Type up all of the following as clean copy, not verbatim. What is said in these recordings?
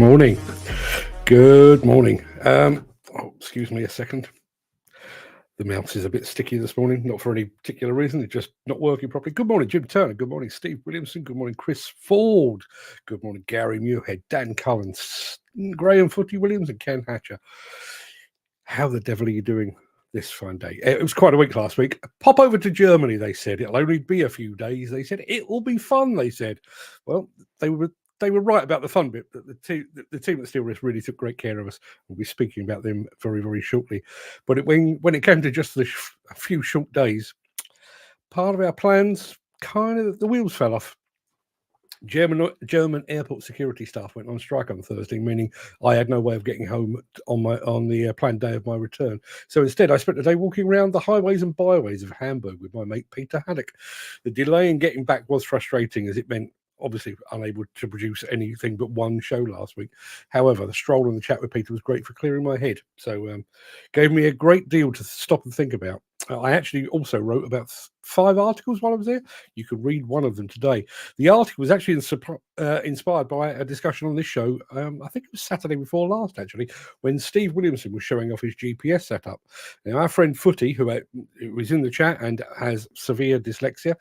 morning. Good morning. Excuse me a second. The mouse is a bit sticky this morning, not for any particular reason. It's just not working properly. Good morning, Jim Turner. Good morning, Steve Williamson. Good morning, Chris Ford. Good morning, Gary Muirhead, Dan Collins, Graham Footy Williams, and Ken Hatcher. How the devil are you doing this fine day? It was quite a week last week. Pop over to Germany, they said. It'll only be a few days. They said it will be fun, they said. Well, they were right about the fun bit. The team at Steelwrist really took great care of us. We'll be speaking about them very, very shortly. But when it came to just a few short days, part of our plans, kind of the wheels fell off. German airport security staff went on strike on Thursday, meaning I had no way of getting home on the planned day of my return. So instead, I spent the day walking around the highways and byways of Hamburg with my mate Peter Haddock. The delay in getting back was frustrating, as it meant obviously unable to produce anything but one show last week. However, the stroll and the chat with Peter was great for clearing my head. So gave me a great deal to stop and think about. I actually also wrote about 5 articles while I was there. You could read one of them today. The article was actually inspired by a discussion on this show. I think it was Saturday before last, actually, when Steve Williamson was showing off his GPS setup. Now, our friend Footy, who was in the chat and has severe dyslexia,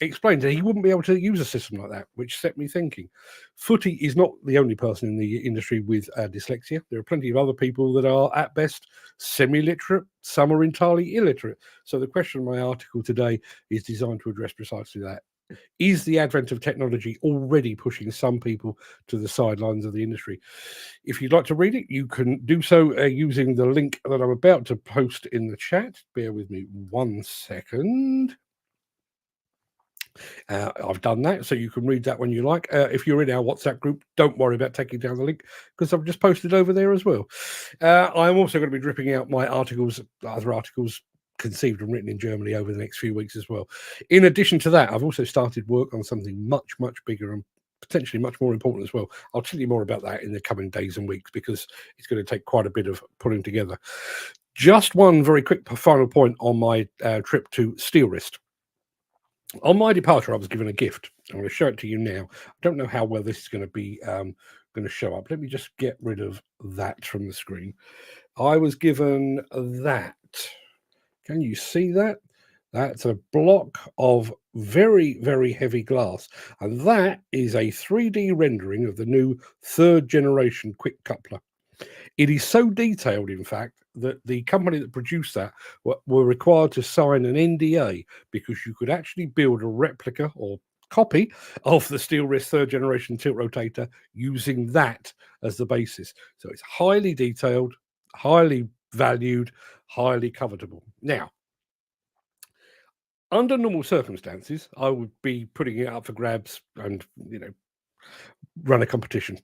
explained that he wouldn't be able to use a system like that, which set me thinking. Footy is not the only person in the industry with dyslexia. There are plenty of other people that are at best semi-literate. Some are entirely illiterate. So the question of my article today is designed to address precisely that. Is the advent of technology already pushing some people to the sidelines of the industry? If you'd like to read it, you can do so using the link that I'm about to post in the chat. Bear with me 1 second. I've done that, so you can read that when you like. If you're in our WhatsApp group, don't worry about taking down the link, because I've just posted over there as well. I'm also going to be dripping out my other articles conceived and written in Germany over the next few weeks as well. In addition to that, I've also started work on something much, much bigger and potentially much more important as well. I'll tell you more about that in the coming days and weeks, because it's going to take quite a bit of putting together. Just one very quick final point on my trip to Steelwrist. On my departure, I was given a gift. I'm going to show it to you now. I don't know how well this is going to be going to show up. Let me just get rid of that from the screen. I was given that. Can you see that? That's a block of very, very heavy glass. And that is a 3D rendering of the new 3rd generation quick coupler. It is so detailed, in fact, that the company that produced that were required to sign an NDA, because you could actually build a replica or copy of the Steelwrist 3rd generation tilt rotator using that as the basis. So it's highly detailed, highly valued, highly covetable. Now, under normal circumstances, I would be putting it up for grabs and, run a competition.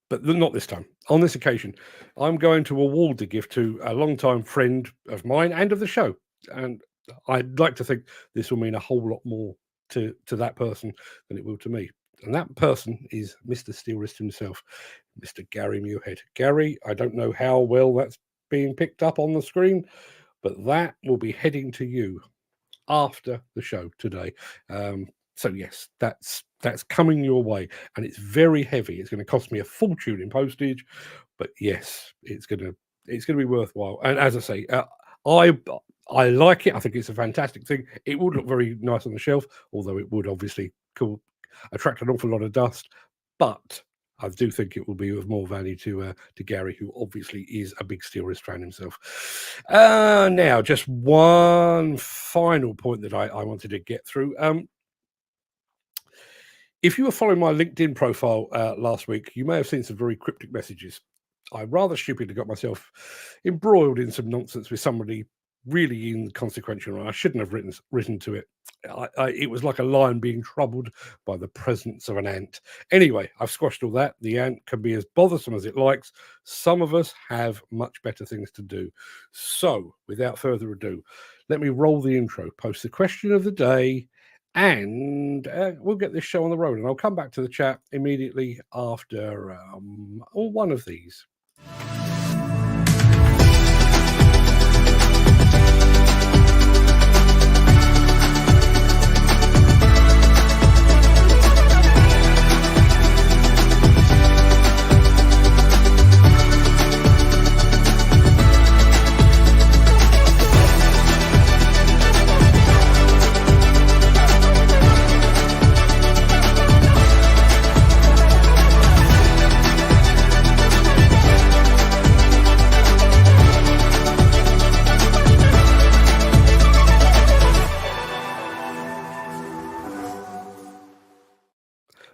But not this time. On this occasion, I'm going to award the gift to a longtime friend of mine and of the show. And I'd like to think this will mean a whole lot more to that person than it will to me. And that person is Mr. Steelwrist himself, Mr. Gary Muirhead. Gary, I don't know how well that's being picked up on the screen, but that will be heading to you after the show today. So yes, that's coming your way, and it's very heavy. It's going to cost me a fortune in postage, but yes, it's going to be worthwhile. And as I say, I like it. I think it's a fantastic thing. It would look very nice on the shelf, although it would obviously attract an awful lot of dust. But I do think it will be of more value to Gary, who obviously is a big Steelwrist fan himself. Now, just one final point that I wanted to get through. If you were following my LinkedIn profile last week, you may have seen some very cryptic messages. I rather stupidly got myself embroiled in some nonsense with somebody really inconsequential. I shouldn't have written to it. It was like a lion being troubled by the presence of an ant. Anyway, I've squashed all that. The ant can be as bothersome as it likes. Some of us have much better things to do. So, without further ado, let me roll the intro, post the question of the day, and we'll get this show on the road. And I'll come back to the chat immediately after one of these.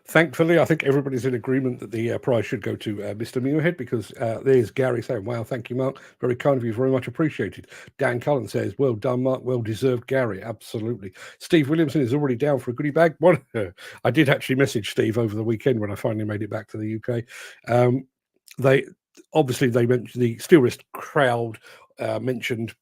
Thankfully, I think everybody's in agreement that the prize should go to Mr. Muirhead, because there's Gary saying, wow, thank you, Mark. Very kind of you, very much appreciated. Dan Cullen says, well done, Mark. Well deserved, Gary. Absolutely. Steve Williamson is already down for a goodie bag. I did actually message Steve over the weekend when I finally made it back to the UK. They mentioned the Steelwrist crowd mentioned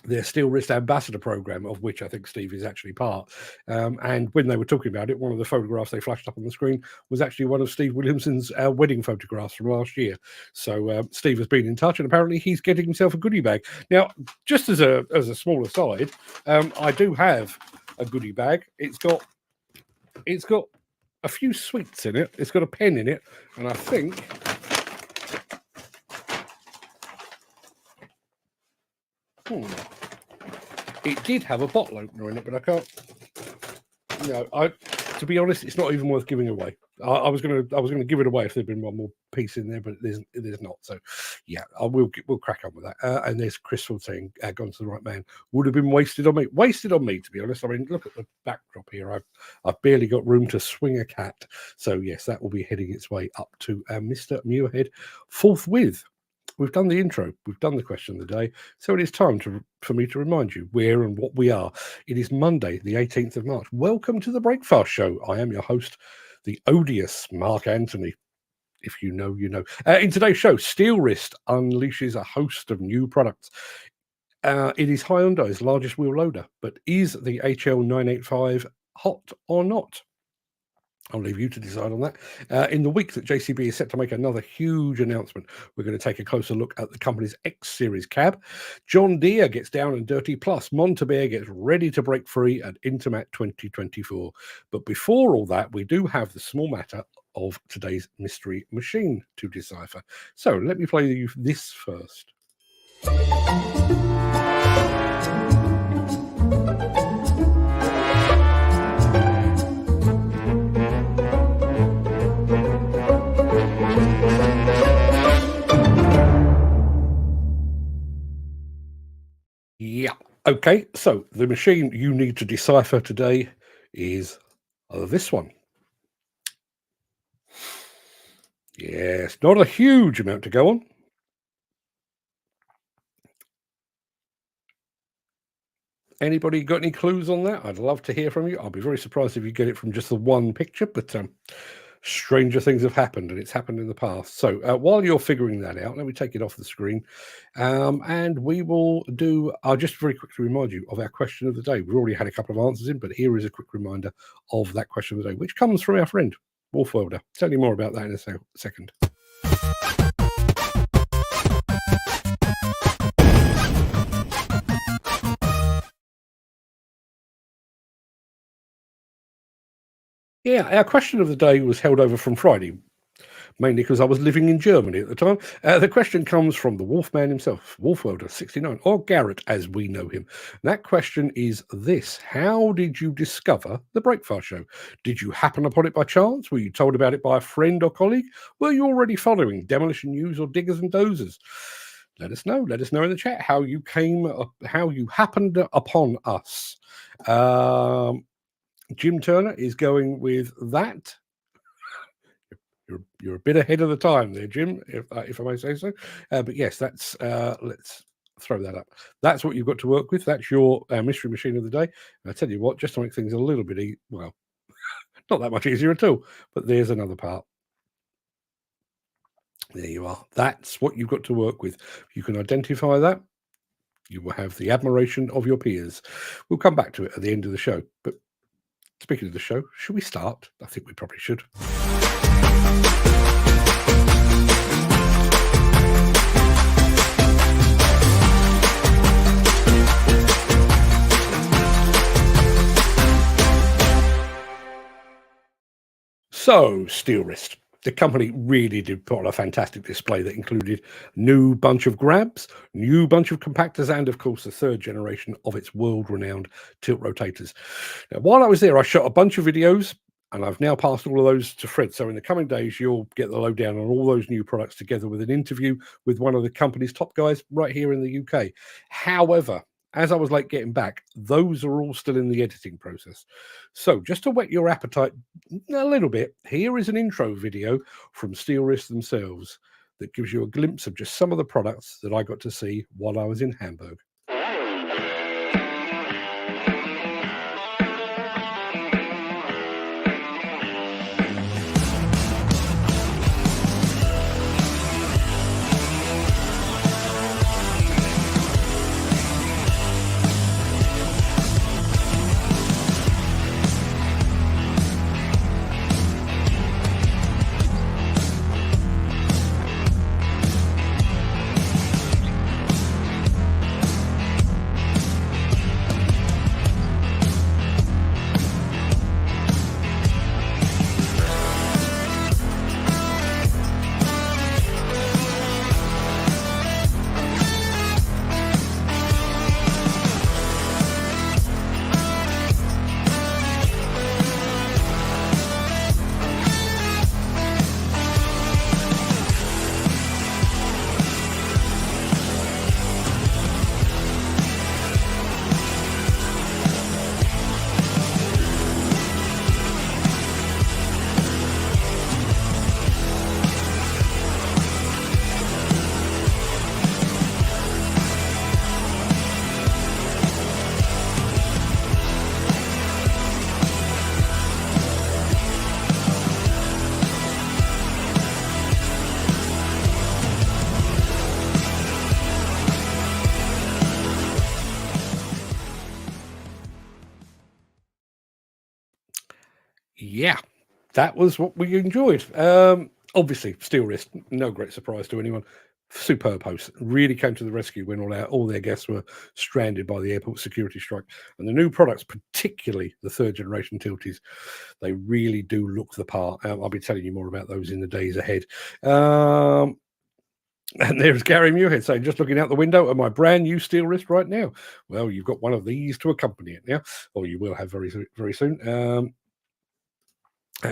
their Steelwrist ambassador program, of which I think Steve is actually part. And when they were talking about it, one of the photographs they flashed up on the screen was actually one of Steve Williamson's wedding photographs from last year. So Steve has been in touch, and apparently he's getting himself a goodie bag. Now, just as a small aside, I do have a goodie bag. It's got a few sweets in it. It's got a pen in it, and I think it did have a bottle opener in it, but I can't. To be honest, it's not even worth giving away. I was gonna give it away if there'd been one more piece in there, but there's not. So yeah, we'll crack on with that. And there's Chris saying, "Gone to the right man." Would have been wasted on me. Wasted on me, to be honest. I mean, look at the backdrop here. I've barely got room to swing a cat. So yes, that will be heading its way up to Mr. Muirhead forthwith. We've done the intro. We've done the question of the day. So it is time for me to remind you where and what we are. It is Monday, the 18th of March. Welcome to the Breakfast Show. I am your host, the odious Mark Anthony. If you know, you know. In today's show, Steelwrist unleashes a host of new products. It is Hyundai's largest wheel loader, but is the HL985 hot or not? I'll leave you to decide on that. In the week that JCB is set to make another huge announcement, we're going to take a closer look at the company's X-Series cab. John Deere gets down and dirty, plus Montabert gets ready to break free at Intermat 2024. But before all that, we do have the small matter of today's mystery machine to decipher. So let me play you this first. Yeah. Okay. So the machine you need to decipher today is this one. Yes, not a huge amount to go on. Anybody got any clues on that? I'd love to hear from you. I'll be very surprised if you get it from just the one picture, but stranger things have happened, and it's happened in the past. So while you're figuring that out, let me take it off the screen, and we will do. I'll just very quickly remind you of our question of the day. We've already had a couple of answers in, but here is a quick reminder of that question of the day, which comes from our friend Wolf Welder. Tell you more about that in a second. Yeah, our question of the day was held over from Friday, mainly because I was living in Germany at the time. The question comes from the Wolfman himself, Wolfwelder 69, or Garrett as we know him. That question is this: how did you discover the Breakfast Show? Did you happen upon it by chance? Were you told about it by a friend or colleague? Were you already following Demolition News or Diggers and Dozers? Let us know. Let us know in the chat how you happened upon us. Jim Turner is going with that. You're a bit ahead of the time there, Jim, if I may say so. But yes, that's let's throw that up. That's what you've got to work with. That's your mystery machine of the day. And I tell you what, just to make things a little bit not that much easier at all. But there's another part. There you are. That's what you've got to work with. If you can identify that, you will have the admiration of your peers. We'll come back to it at the end of the show. But speaking of the show, should we start? I think we probably should. So, Steelwrist. The company really did put on a fantastic display that included new bunch of grabs, new bunch of compactors, and of course the third generation of its world-renowned tilt rotators. Now, while I was there, I shot a bunch of videos, and I've now passed all of those to Fred. So in the coming days, you'll get the lowdown on all those new products together with an interview with one of the company's top guys right here in the UK. However, as I was late getting back, those are all still in the editing process. So just to whet your appetite a little bit, here is an intro video from Steelwrist themselves that gives you a glimpse of just some of the products that I got to see while I was in Hamburg. Yeah, that was what we enjoyed. Obviously, Steelwrist, no great surprise to anyone. Superb host, really came to the rescue when all their guests were stranded by the airport security strike. And the new products, particularly the third generation tilties, they really do look the part. I'll be telling you more about those in the days ahead. And there's Gary Muirhead saying, just looking out the window at my brand new Steelwrist right now. Well, you've got one of these to accompany it now, or you will have very, very soon.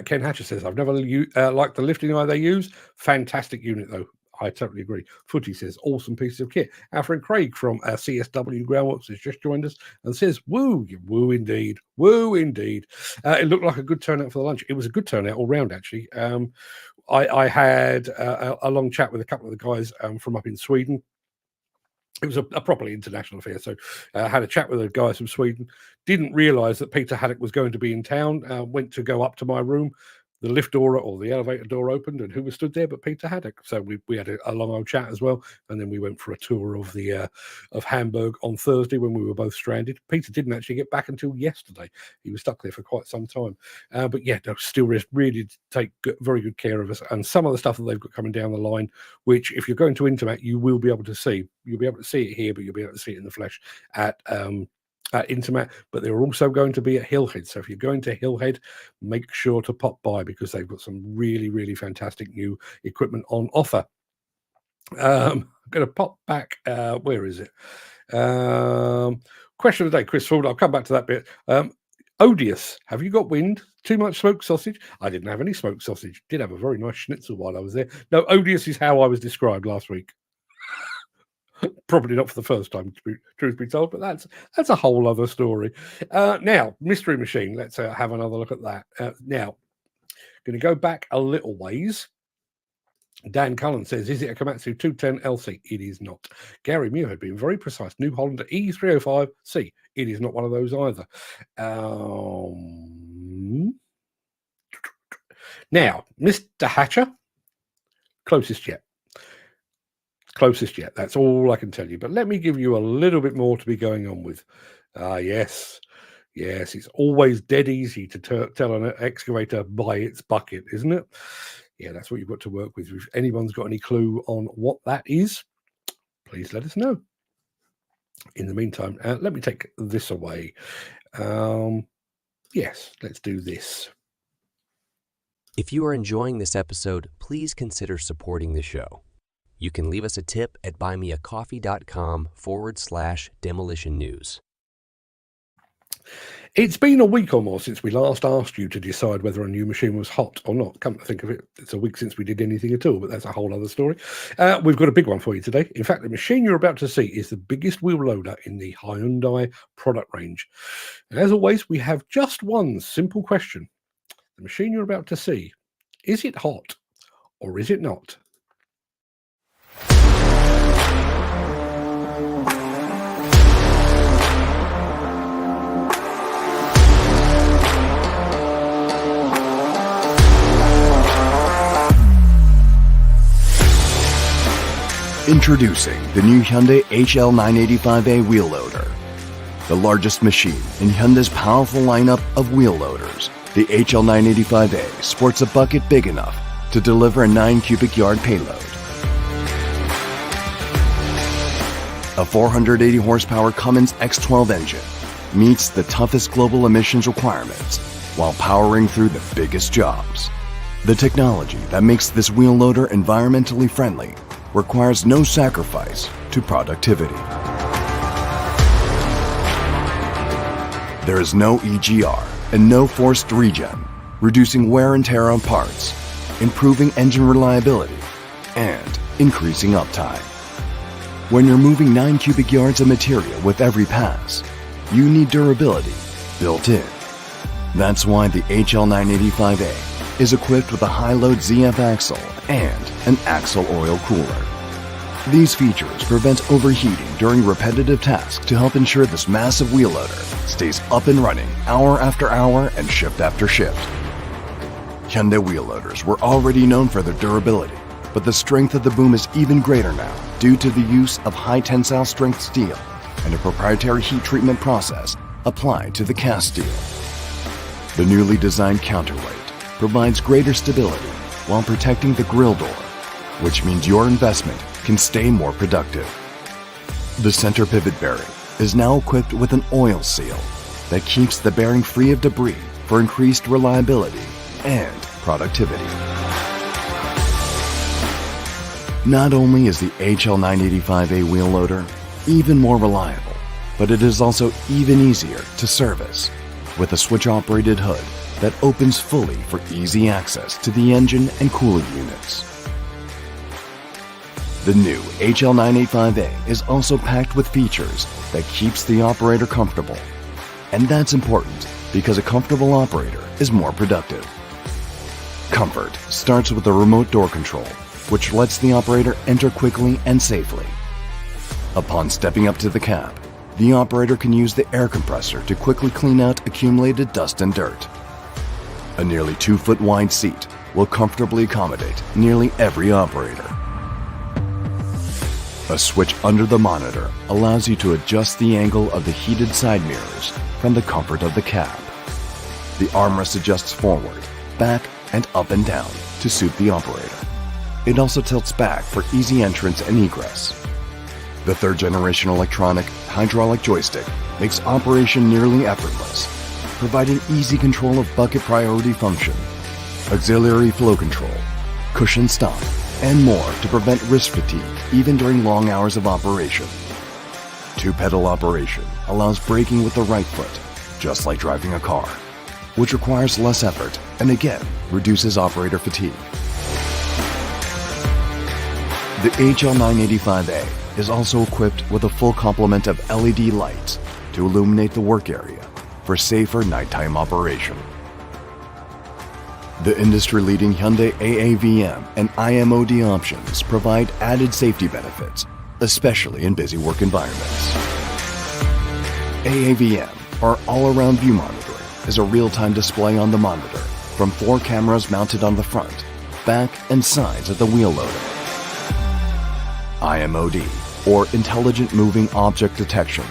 Ken Hatcher says, I've never liked the lifting eye they use. Fantastic unit, though. I totally agree. Footy says, awesome piece of kit. Our friend Craic from CSW Groundworks has just joined us and says, woo, woo indeed. Woo indeed. It looked like a good turnout for the lunch. It was a good turnout all round, actually. I had a long chat with a couple of the guys from up in Sweden. It was a properly international affair. So I had a chat with the guys from Sweden. Didn't realise that Peter Haddock was going to be in town. Went to go up to my room. The lift door or the elevator door opened, and who was stood there but Peter Haddock. So we had a long old chat as well, and then we went for a tour of the of Hamburg on Thursday when we were both stranded. Peter didn't actually get back until yesterday. He was stuck there for quite some time. But yeah, no, Steelwrist really take very good care of us, and some of the stuff that they've got coming down the line, which if you're going to Intermat, you will be able to see. You'll be able to see it here, but you'll be able to see it in the flesh at Intermat, but they're also going to be at Hillhead. So if you're going to Hillhead, make sure to pop by because they've got some really, really fantastic new equipment on offer. I'm going to pop back. Where is it? Question of the day, Chris Ford. I'll come back to that bit. Odious, have you got wind? Too much smoked sausage? I didn't have any smoked sausage. Did have a very nice schnitzel while I was there. No, odious is how I was described last week. Probably not for the first time, truth be told, but that's a whole other story. Now, Mystery Machine. Let's have another look at that. Now, going to go back a little ways. Dan Cullen says, is it a Komatsu 210 LC? It is not. Gary Muirhead being very precise. New Hollander E305C. It is not one of those either. Now, Mr. Hatcher, closest yet. Closest yet. That's all I can tell you. But let me give you a little bit more to be going on with. Yes, it's always dead easy to tell an excavator by its bucket, isn't it? Yeah, that's what you've got to work with. If anyone's got any clue on what that is, please let us know. In the meantime, let me take this away. Yes, let's do this. If you are enjoying this episode, please consider supporting the show. You can leave us a tip at buymeacoffee.com/demolition news. It's been a week or more since we last asked you to decide whether a new machine was hot or not. Come to think of it, it's a week since we did anything at all, but that's a whole other story. We've got a big one for you today. In fact, the machine you're about to see is the biggest wheel loader in the Hyundai product range. And as always, we have just one simple question. The machine you're about to see, is it hot or is it not? Introducing the new Hyundai HL985 wheel loader. The largest machine in Hyundai's powerful lineup of wheel loaders, the HL985 sports a bucket big enough to deliver a 9 cubic yard payload. A 480 horsepower Cummins X12 engine meets the toughest global emissions requirements while powering through the biggest jobs. The technology that makes this wheel loader environmentally friendly requires no sacrifice to productivity. There is no EGR and no forced regen, reducing wear and tear on parts, improving engine reliability, and increasing uptime. When you're moving 9 cubic yards of material with every pass, you need durability built in. That's why the HL985 is equipped with a high-load ZF axle and an axle oil cooler. These features prevent overheating during repetitive tasks to help ensure this massive wheel loader stays up and running hour after hour and shift after shift. Hyundai wheel loaders were already known for their durability, but the strength of the boom is even greater now due to the use of high tensile strength steel and a proprietary heat treatment process applied to the cast steel. The newly designed counterweight provides greater stability while protecting the grille door, which means your investment can stay more productive. The center pivot bearing is now equipped with an oil seal that keeps the bearing free of debris for increased reliability and productivity. Not only is the HL985 wheel loader even more reliable, but it is also even easier to service with a switch-operated hood that opens fully for easy access to the engine and cooling units. The new HL985 is also packed with features that keeps the operator comfortable. And that's important because a comfortable operator is more productive. Comfort starts with a remote door control, which lets the operator enter quickly and safely. Upon stepping up to the cab, the operator can use the air compressor to quickly clean out accumulated dust and dirt. A nearly 2-foot wide seat will comfortably accommodate nearly every operator. A switch under the monitor allows you to adjust the angle of the heated side mirrors from the comfort of the cab. The armrest adjusts forward, back, and up and down to suit the operator. It also tilts back for easy entrance and egress. The third-generation electronic hydraulic joystick makes operation nearly effortless, providing easy control of bucket priority function, auxiliary flow control, cushion stop, and more to prevent wrist fatigue even during long hours of operation. Two-pedal operation allows braking with the right foot, just like driving a car, which requires less effort and again reduces operator fatigue. The HL985 is also equipped with a full complement of LED lights to illuminate the work area for safer nighttime operation. The industry-leading Hyundai AAVM and IMOD options provide added safety benefits, especially in busy work environments. AAVM, or all-around view monitoring, is a real-time display on the monitor from 4 cameras mounted on the front, back, and sides of the wheel loader. IMOD, or Intelligent Moving Object Detection,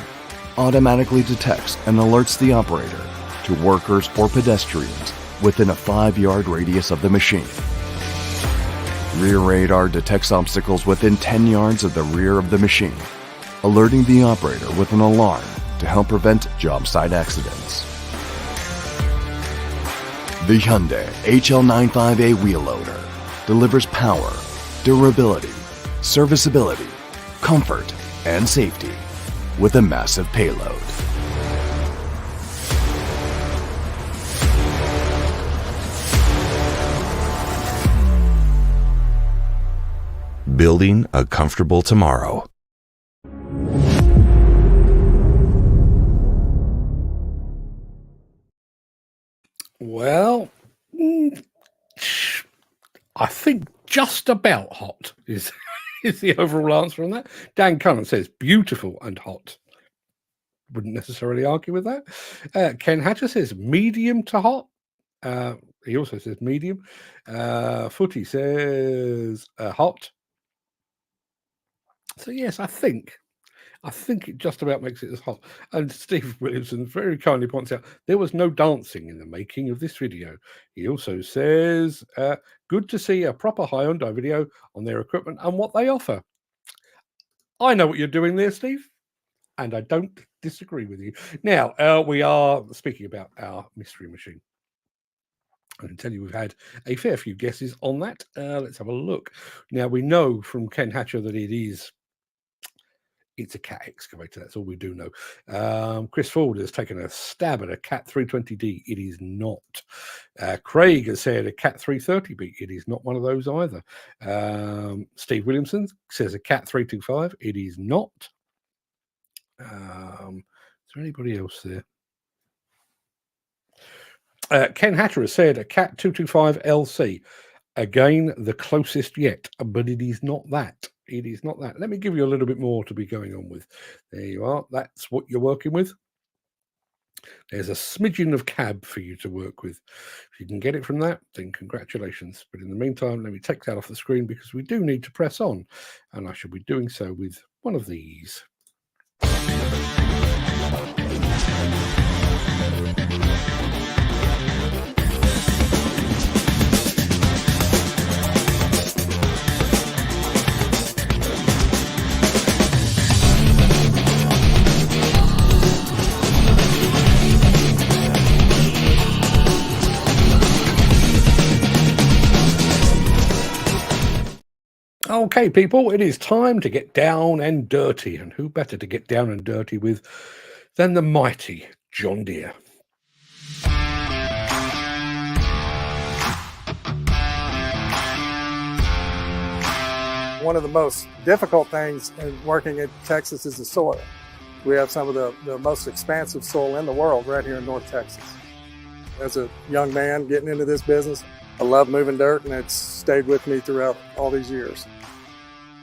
automatically detects and alerts the operator to workers or pedestrians within a 5-yard radius of the machine. Rear radar detects obstacles within 10 yards of the rear of the machine, alerting the operator with an alarm to help prevent job site accidents. The Hyundai HL985 wheel loader delivers power, durability, serviceability, comfort, and safety with a massive payload. building a comfortable tomorrow. Well, I think just about hot is the overall answer on that. Dan Cullen says beautiful and hot. Wouldn't necessarily argue with that. Ken Hatcher says medium to hot. He also says medium. Footy says hot. So yes, I think it just about makes it as hot. And Steve Williamson very kindly points out there was no dancing in the making of this video. He also says, good to see a proper Hyundai video on their equipment and what they offer. I know what you're doing there, Steve, and I don't disagree with you. Now, we are speaking about our mystery machine. I can tell you we've had a fair few guesses on that. Let's have a look. Now, we know from Ken Hatcher that it's a Cat excavator. That's all we do know. Chris Ford has taken a stab at a Cat 320D. It is not. Craic has said a Cat 330B. It is not one of those either. Steve Williamson says a Cat 325. It is not. Is there anybody else there? Ken Hatter has said a Cat 225 LC. Again, the closest yet, but it is not that. It is not that. Let me give you a little bit more to be going on with. There you are. That's what you're working with. There's a smidgen of cab for you to work with. If you can get it from that, then congratulations. But in the meantime, let me take that off the screen because we do need to press on. And I shall be doing so with one of these. Okay, people, it is time to get down and dirty. And who better to get down and dirty with than the mighty John Deere? One of the most difficult things in working in Texas is the soil. We have some of the most expansive soil in the world right here in North Texas. As a young man getting into this business, I love moving dirt, and it's stayed with me throughout all these years.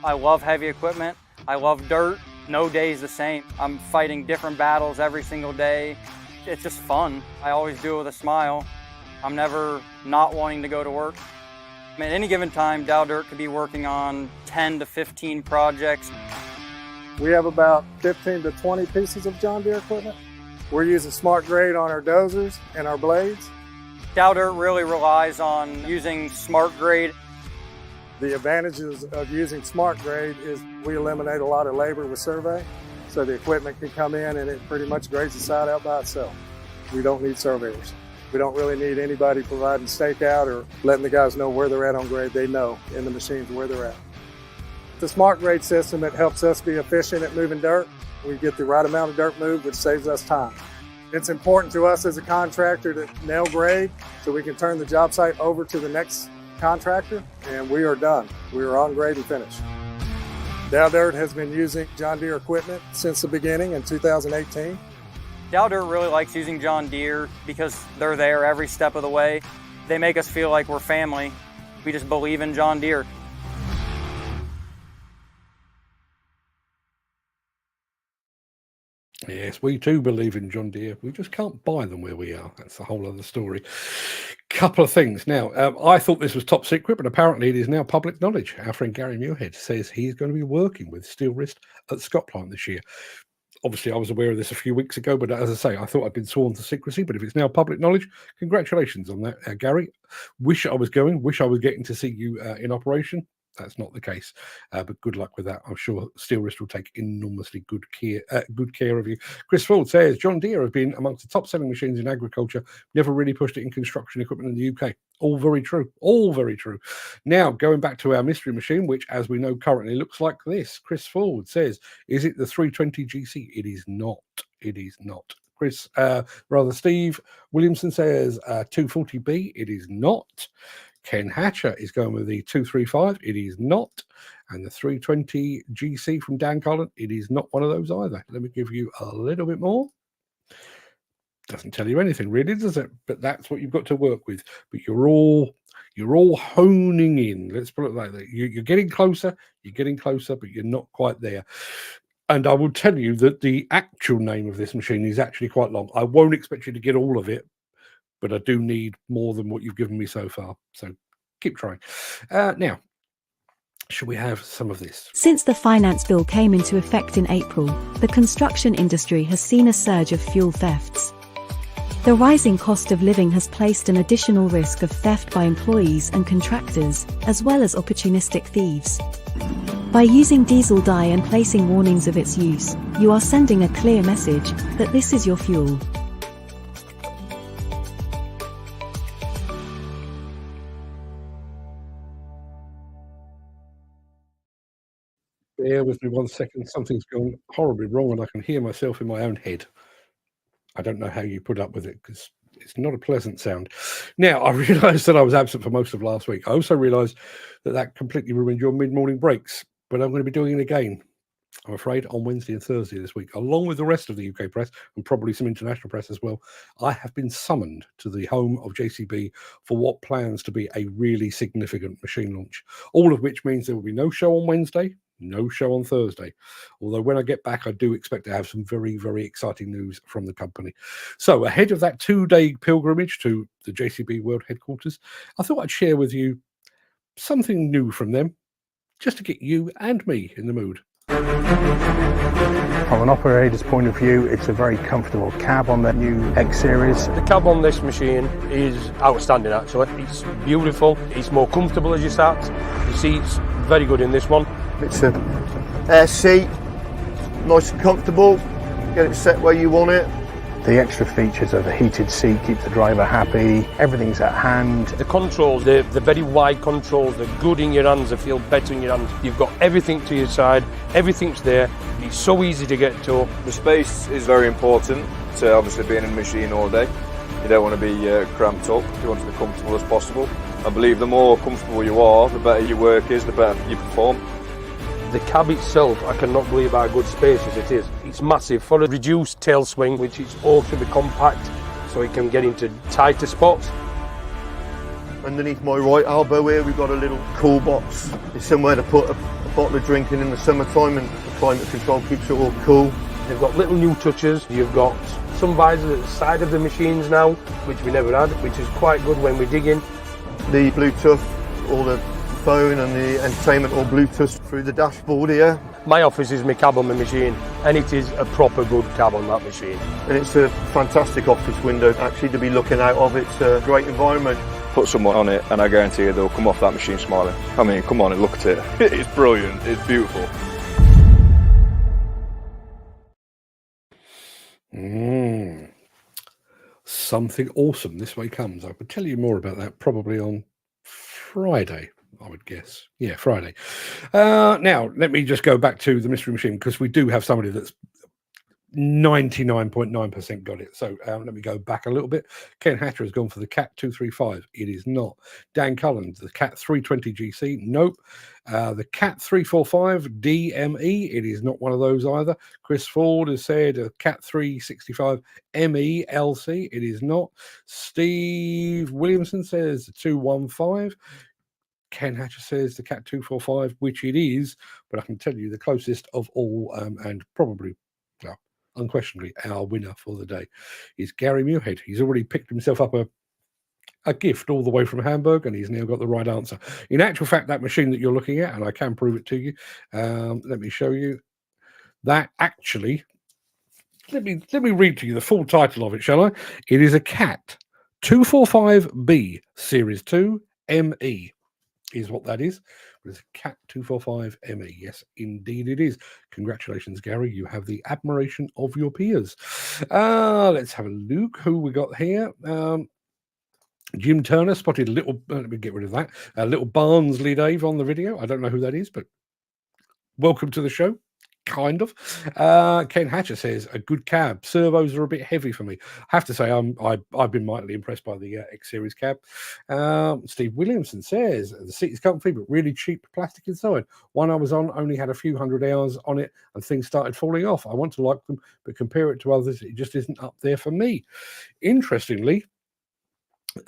I love heavy equipment. I love dirt. No day is the same. I'm fighting different battles every single day. It's just fun. I always do it with a smile. I'm never not wanting to go to work. At any given time, Dow Dirt could be working on 10 to 15 projects. We have about 15 to 20 pieces of John Deere equipment. We're using smart grade on our dozers and our blades. Dow Dirt really relies on using smart grade. The advantages of using smart grade is we eliminate a lot of labor with survey, so the equipment can come in and it pretty much grades the side out by itself. We don't need surveyors. We don't really need anybody providing stakeout or letting the guys know where they're at on grade. They know in the machines where they're at. The smart grade system, it helps us be efficient at moving dirt. We get the right amount of dirt moved, which saves us time. It's important to us as a contractor to nail grade so we can turn the job site over to the next contractor, and we are done. We are on grade and finished. Dow Dirt has been using John Deere equipment since the beginning in 2018. Dow Dirt really likes using John Deere because they're there every step of the way. They make us feel like we're family. We just believe in John Deere. Yes, we too believe in John Deere. We just can't buy them where we are. That's a whole other story. Couple of things. Now, I thought this was top secret, but apparently it is now public knowledge. Our friend Gary Muirhead says he's going to be working with Steelwrist at the Scott plant this year. Obviously, I was aware of this a few weeks ago, but as I say, I thought I'd been sworn to secrecy. But if it's now public knowledge, congratulations on that, Gary. Wish I was going. Wish I was getting to see you in operation. That's not the case, but good luck with that. I'm sure Steelwrist will take enormously good care of you. Chris Ford says John Deere have been amongst the top-selling machines in agriculture. Never really pushed it in construction equipment in the UK. All very true. All very true. Now, going back to our mystery machine, which, as we know, currently looks like this. Chris Ford says, is it the 320 GC? It is not. It is not. Steve Williamson says 240B. It is not. Ken Hatcher is going with the 235. It is not. And the 320 GC from Dan Cullen, it is not one of those either. Let me give you a little bit more. Doesn't tell you anything really, does it? But that's what you've got to work with. But you're all honing in. Let's put it like that. You're getting closer, but you're not quite there. And I will tell you that the actual name of this machine is actually quite long. I won't expect you to get all of it, but I do need more than what you've given me so far. So keep trying. Now, should we have some of this? Since the finance bill came into effect in April, the construction industry has seen a surge of fuel thefts. The rising cost of living has placed an additional risk of theft by employees and contractors, as well as opportunistic thieves. By using diesel dye and placing warnings of its use, you are sending a clear message that this is your fuel. Bear with me 1 second. Something's gone horribly wrong and I can hear myself in my own head. I don't know how you put up with it because it's not a pleasant sound. Now, I realised that I was absent for most of last week. I also realised that completely ruined your mid-morning breaks, but I'm going to be doing it again, I'm afraid, on Wednesday and Thursday this week, along with the rest of the UK press and probably some international press as well. I have been summoned to the home of JCB for what plans to be a really significant machine launch, all of which means there will be no show on Wednesday, no show on Thursday. Although when I get back, I do expect to have some very, very exciting news from the company. So ahead of that 2-day pilgrimage to the JCB World Headquarters, I thought I'd share with you something new from them, just to get you and me in the mood. From an operator's point of view, it's a very comfortable cab on the new X Series. The cab on this machine is outstanding actually. It's beautiful, it's more comfortable as you sat. The seat's very good in this one. It's a air seat, nice and comfortable, get it set where you want it. The extra features of the heated seat keep the driver happy, everything's at hand. The controls, the very wide controls, they're good in your hands, they feel better in your hands. You've got everything to your side, everything's there, it's so easy to get to. The space is very important to obviously being in a machine all day. You don't want to be cramped up, you want to be comfortable as possible. I believe the more comfortable you are, the better your work is, the better you perform. The cab itself, I cannot believe how good spacious it is. It's massive for a reduced tail swing, which is also be compact, so it can get into tighter spots. Underneath my right elbow here, we've got a little cool box. It's somewhere to put a bottle of drinking in the summertime, and the climate control keeps it all cool. They've got little new touches. You've got some visors at the side of the machines now, which we never had, which is quite good when we dig in. The Bluetooth, all the phone and the entertainment all Bluetooth through the dashboard here. My office is my cab on my machine, and it is a proper good cab on that machine. And it's a fantastic office window actually to be looking out of. It's a great environment. Put someone on it and I guarantee you they'll come off that machine smiling. I mean, come on and look at it. It's brilliant, it's beautiful. Something awesome this way comes. I could tell you more about that probably on Friday, I would guess. Yeah, Friday. Now, let me just go back to the mystery machine because we do have somebody that's 99.9% got it. So let me go back a little bit. Ken Hatcher has gone for the Cat 235. It is not. Dan Cullen, the Cat 320 GC. Nope. The Cat 345 DME. It is not one of those either. Chris Ford has said a Cat 365 ME LC. It is not. Steve Williamson says the 215. Ken Hatcher says the Cat 245, which it is, but I can tell you the closest of all, and probably, well, unquestionably, our winner for the day is Gary Muirhead. He's already picked himself up a gift all the way from Hamburg, and he's now got the right answer. In actual fact, that machine that you're looking at, and I can prove it to you, let me show you, that actually, let me read to you the full title of it, shall I? It is a Cat 245B Series 2 ME. Is what that is. It's a Cat 245 ME. Yes, indeed it is. Congratulations, Gary. You have the admiration of your peers. Let's have a look who we got here. Jim Turner spotted a little, let me get rid of that, a little Barnsley Dave on the video. I don't know who that is, but welcome to the show. kind of. Ken Hatcher says, a good cab. Servos are a bit heavy for me. I have to say, I've been mightily impressed by the X-Series cab. Steve Williamson says, the seat is comfy, but really cheap plastic inside. One I was on only had a few hundred hours on it, and things started falling off. I want to like them, but compare it to others, it just isn't up there for me. Interestingly,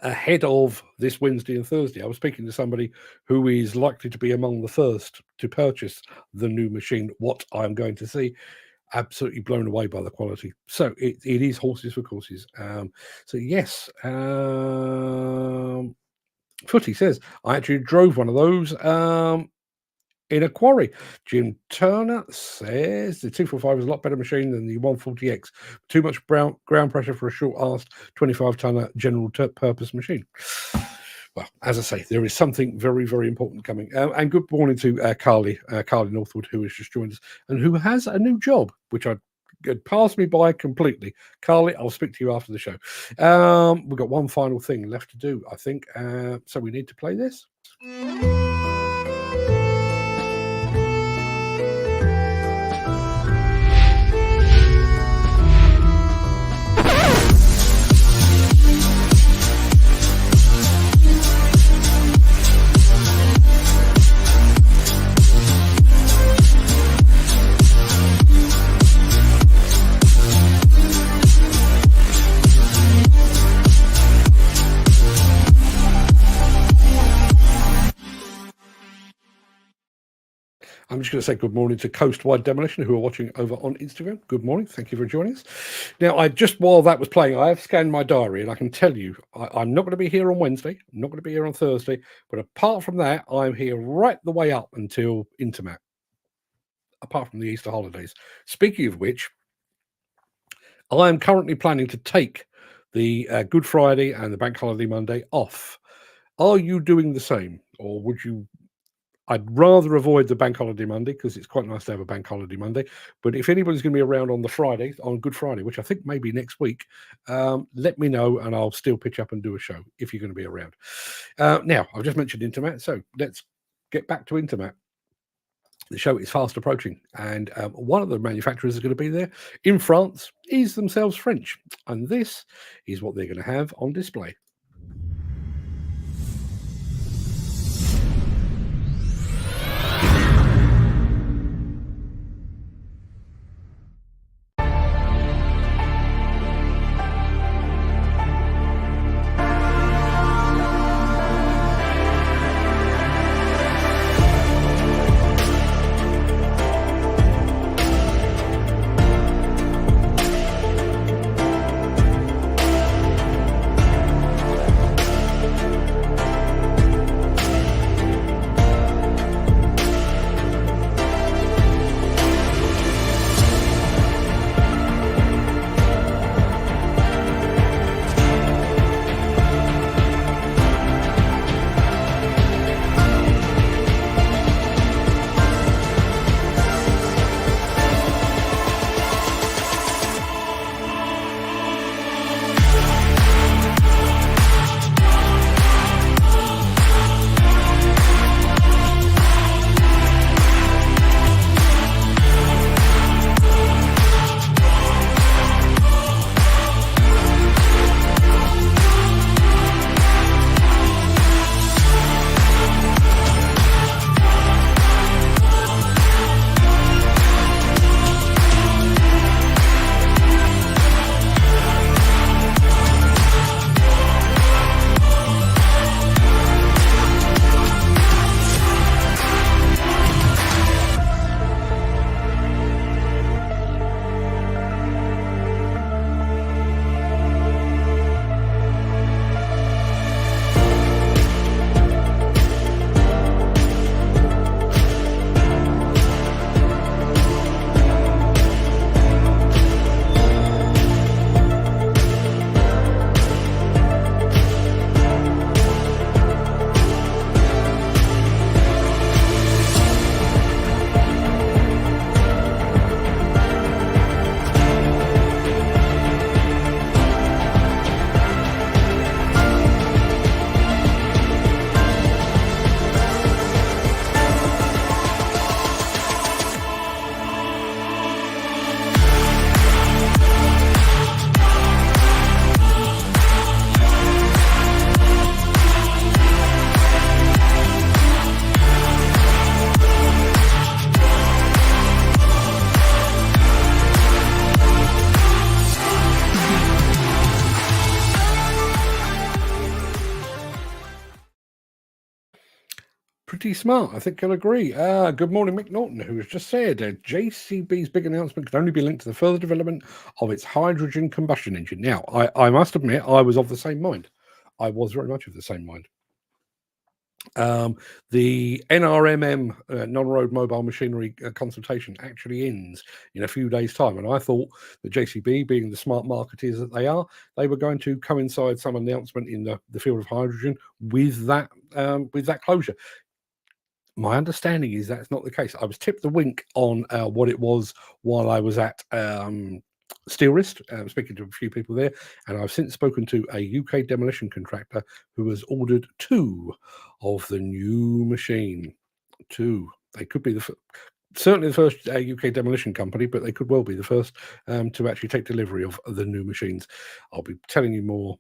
ahead of this Wednesday and Thursday, I was speaking to somebody who is likely to be among the first to purchase the new machine. What I'm going to see, absolutely blown away by the quality. So it is horses for courses. So yes, Footy says, I actually drove one of those in a quarry. Jim Turner says the 245 is a lot better machine than the 140X. Too much ground pressure for a short-assed 25-tonner general purpose machine. Well, as I say, there is something very, very important coming. And good morning to Carly Northwood, who has just joined us and who has a new job, which passed me by completely. Carly, I'll speak to you after the show. We've got one final thing left to do, I think. So we need to play this. I'm just going to say good morning to Coastwide Demolition, who are watching over on Instagram. Good morning. Thank you for joining us. Now, while that was playing, I have scanned my diary, and I can tell you, I'm not going to be here on Wednesday. I'm not going to be here on Thursday. But apart from that, I'm here right the way up until Intermat, apart from the Easter holidays. Speaking of which, I am currently planning to take the Good Friday and the Bank Holiday Monday off. Are you doing the same? Or would you... I'd rather avoid the Bank Holiday Monday because it's quite nice to have a Bank Holiday Monday. But if anybody's going to be around on the Friday, on Good Friday, which I think may be next week, let me know and I'll still pitch up and do a show if you're going to be around. Now, I've just mentioned Intermat, so let's get back to Intermat. The show is fast approaching, and one of the manufacturers is going to be there in France, is themselves French. And this is what they're going to have on display. Pretty smart. I think I'll agree. Good morning, Mick Norton, who has just said JCB's big announcement can only be linked to the further development of its hydrogen combustion engine. Now, I must admit, I was of the same mind. I was very much of the same mind. The NRMM non-road mobile machinery consultation actually ends in a few days' time, and I thought that JCB, being the smart marketers that they are, they were going to coincide some announcement in the field of hydrogen with that closure. My understanding is that's not the case. I was tipped the wink on what it was while I was at Steelwrist, speaking to a few people there, and I've since spoken to a UK demolition contractor who has ordered 2 of the new machine. 2. They could be certainly the first UK demolition company, but they could well be the first to actually take delivery of the new machines. I'll be telling you more.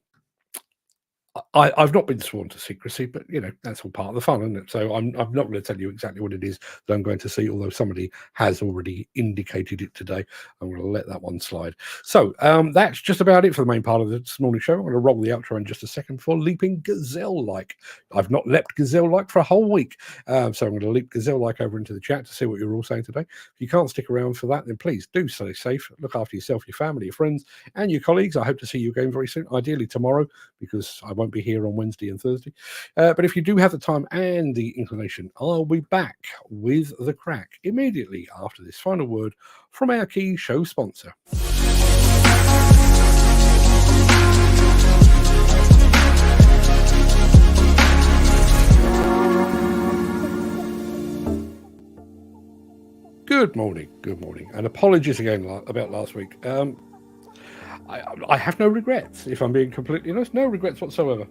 I've not been sworn to secrecy, but that's all part of the fun, isn't it? So I'm not going to tell you exactly what it is that I'm going to see, although somebody has already indicated it today. I'm going to let that one slide. So that's just about it for the main part of this morning show. I'm going to roll the outro in just a second for leaping gazelle-like. I've not leapt gazelle-like for a whole week, so I'm going to leap gazelle-like over into the chat to see what you're all saying today. If you can't stick around for that, then please do stay safe. Look after yourself, your family, your friends, and your colleagues. I hope to see you again very soon, ideally tomorrow, because I won't be here on Wednesday and Thursday. But if you do have the time and the inclination, I'll be back with the Craic immediately after this final word from our key show sponsor. Good morning, and apologies again about last week. I have no regrets, if I'm being completely honest. No regrets whatsoever.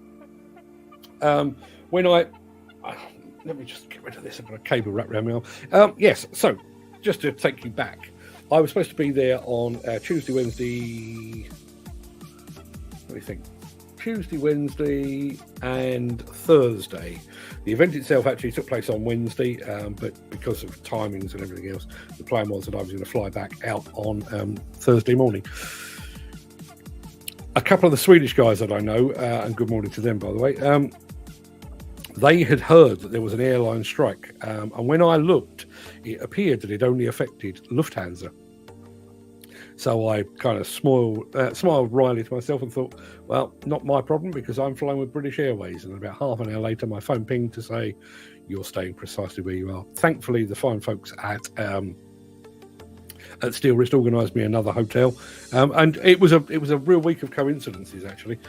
When let me just get rid of this. I've got a cable wrapped around my arm. Yes, so just to take you back, I was supposed to be there on Tuesday, Wednesday. Let me think. Tuesday, Wednesday, and Thursday. The event itself actually took place on Wednesday, but because of timings and everything else, the plan was that I was going to fly back out on Thursday morning. A couple of the Swedish guys that I know, and good morning to them, by the way, they had heard that there was an airline strike. And when I looked, it appeared that it only affected Lufthansa. So I kind of smiled wryly to myself and thought, well, not my problem, because I'm flying with British Airways. And about half an hour later, my phone pinged to say, you're staying precisely where you are. Thankfully, the fine folks at Steelwrist organised me another hotel, and it was a real week of coincidences, actually.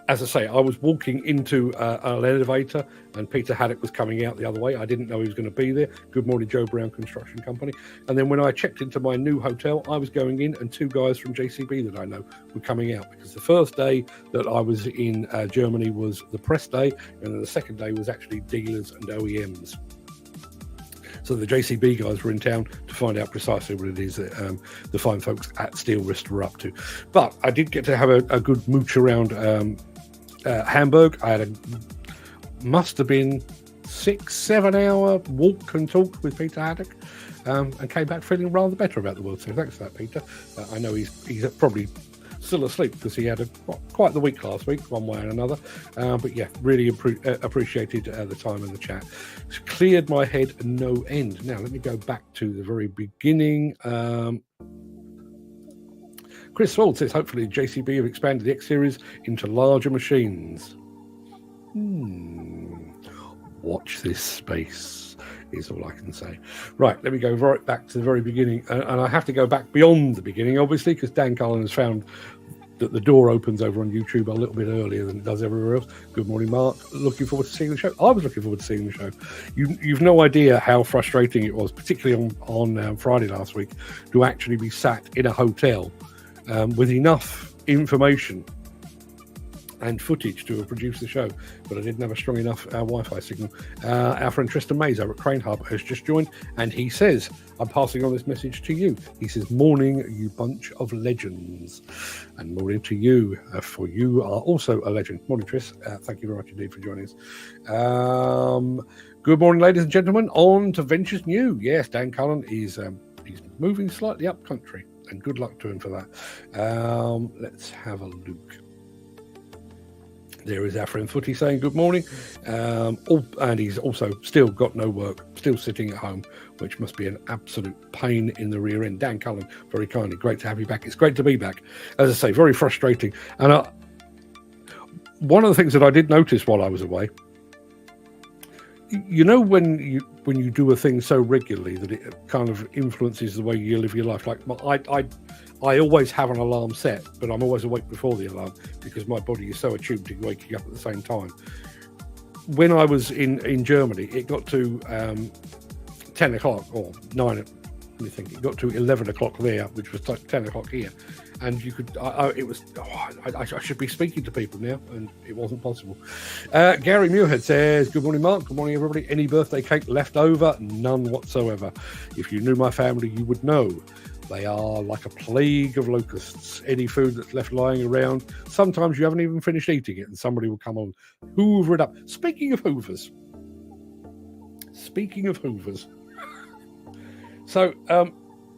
As I say, I was walking into an elevator, and Peter Haddock was coming out the other way. I didn't know he was going to be there. Good morning, Joe Brown Construction Company. And then when I checked into my new hotel, I was going in, and 2 guys from JCB that I know were coming out, because the first day that I was in Germany was the press day, and then the second day was actually dealers and OEMs. So the JCB guys were in town to find out precisely what it is that the fine folks at Steelwrist were up to. But I did get to have a good mooch around Hamburg. I had must have been 6-7 hour walk and talk with Peter Haddock, and came back feeling rather better about the world. So thanks for that, Peter. I know he's probably still asleep because he had quite the week last week, one way and another. But yeah, really appreciated the time and the chat. It's cleared my head no end. Now let me go back to the very beginning. Chris Swald says, hopefully JCB have expanded the X Series into larger machines. Watch this space is all I can say. Right, let me go right back to the very beginning. And I have to go back beyond the beginning, obviously, because Dan Cullen has found that the door opens over on YouTube a little bit earlier than it does everywhere else. Good morning, Mark. Looking forward to seeing the show. I was looking forward to seeing the show. You've no idea how frustrating it was, particularly on Friday last week, to actually be sat in a hotel with enough information and footage to have produced the show, but I didn't have a strong enough Wi-Fi signal. Our friend Tristan Mays over at Crane Hub has just joined, and he says, I'm passing on this message to you. He says, morning, you bunch of legends. And morning to you, for you are also a legend. Morning, Tris. Thank you very much indeed for joining us. Good morning, ladies and gentlemen. On to Ventures New. Yes, Dan Cullen is he's moving slightly up country, and good luck to him for that. Let's have a look. There is our friend Footy saying good morning. And he's also still got no work, still sitting at home, which must be an absolute pain in the rear end. Dan Cullen, very kindly, great to have you back. It's great to be back. As I say, very frustrating. And one of the things that I did notice while I was away, you know, when you do a thing so regularly that it kind of influences the way you live your life. Like I always have an alarm set, but I'm always awake before the alarm because my body is so attuned to waking up at the same time. When I was in Germany, it got to 10 o'clock or 9, let me think, it got to 11 o'clock there, which was 10 o'clock here. And you could, I should be speaking to people now, and it wasn't possible. Gary Muirhead says, good morning, Mark. Good morning, everybody. Any birthday cake left over? None whatsoever. If you knew my family, you would know. They are like a plague of locusts. Any food that's left lying around, sometimes you haven't even finished eating it, and somebody will come on, hoover it up. Speaking of hoovers. So,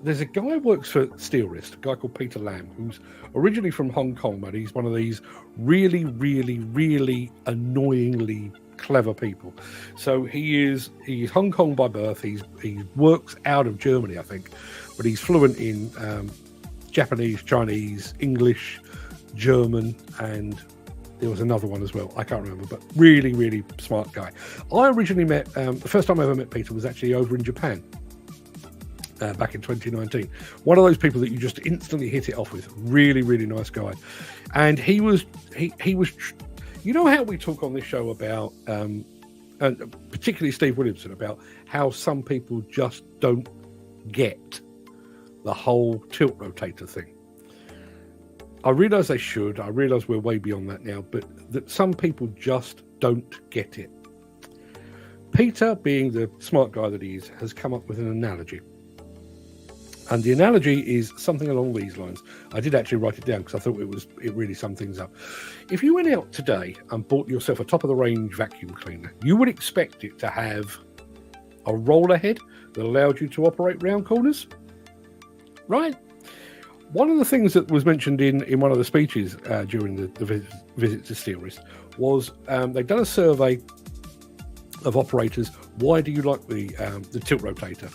there's a guy who works for Steelwrist, a guy called Peter Lamb, who's originally from Hong Kong, but he's one of these really, really, really annoyingly clever people. So he's Hong Kong by birth. He works out of Germany, I think, but he's fluent in Japanese, Chinese, English, German, and there was another one as well. I can't remember, but really, really smart guy. I originally met, the first time I ever met Peter was actually over in Japan. Back in 2019, one of those people that you just instantly hit it off with. Really, really nice guy, and he was. You know how we talk on this show about, and particularly Steve Williamson, about how some people just don't get the whole tilt rotator thing. I realise they should. I realise we're way beyond that now, but that some people just don't get it. Peter, being the smart guy that he is, has come up with an analogy. And the analogy is something along these lines. I did actually write it down because I thought it really summed things up. If you went out today and bought yourself a top-of-the-range vacuum cleaner, you would expect it to have a roller head that allowed you to operate round corners, right? One of the things that was mentioned in one of the speeches during the visit to Steelwrist was they'd done a survey of operators. Why do you like the tilt rotator?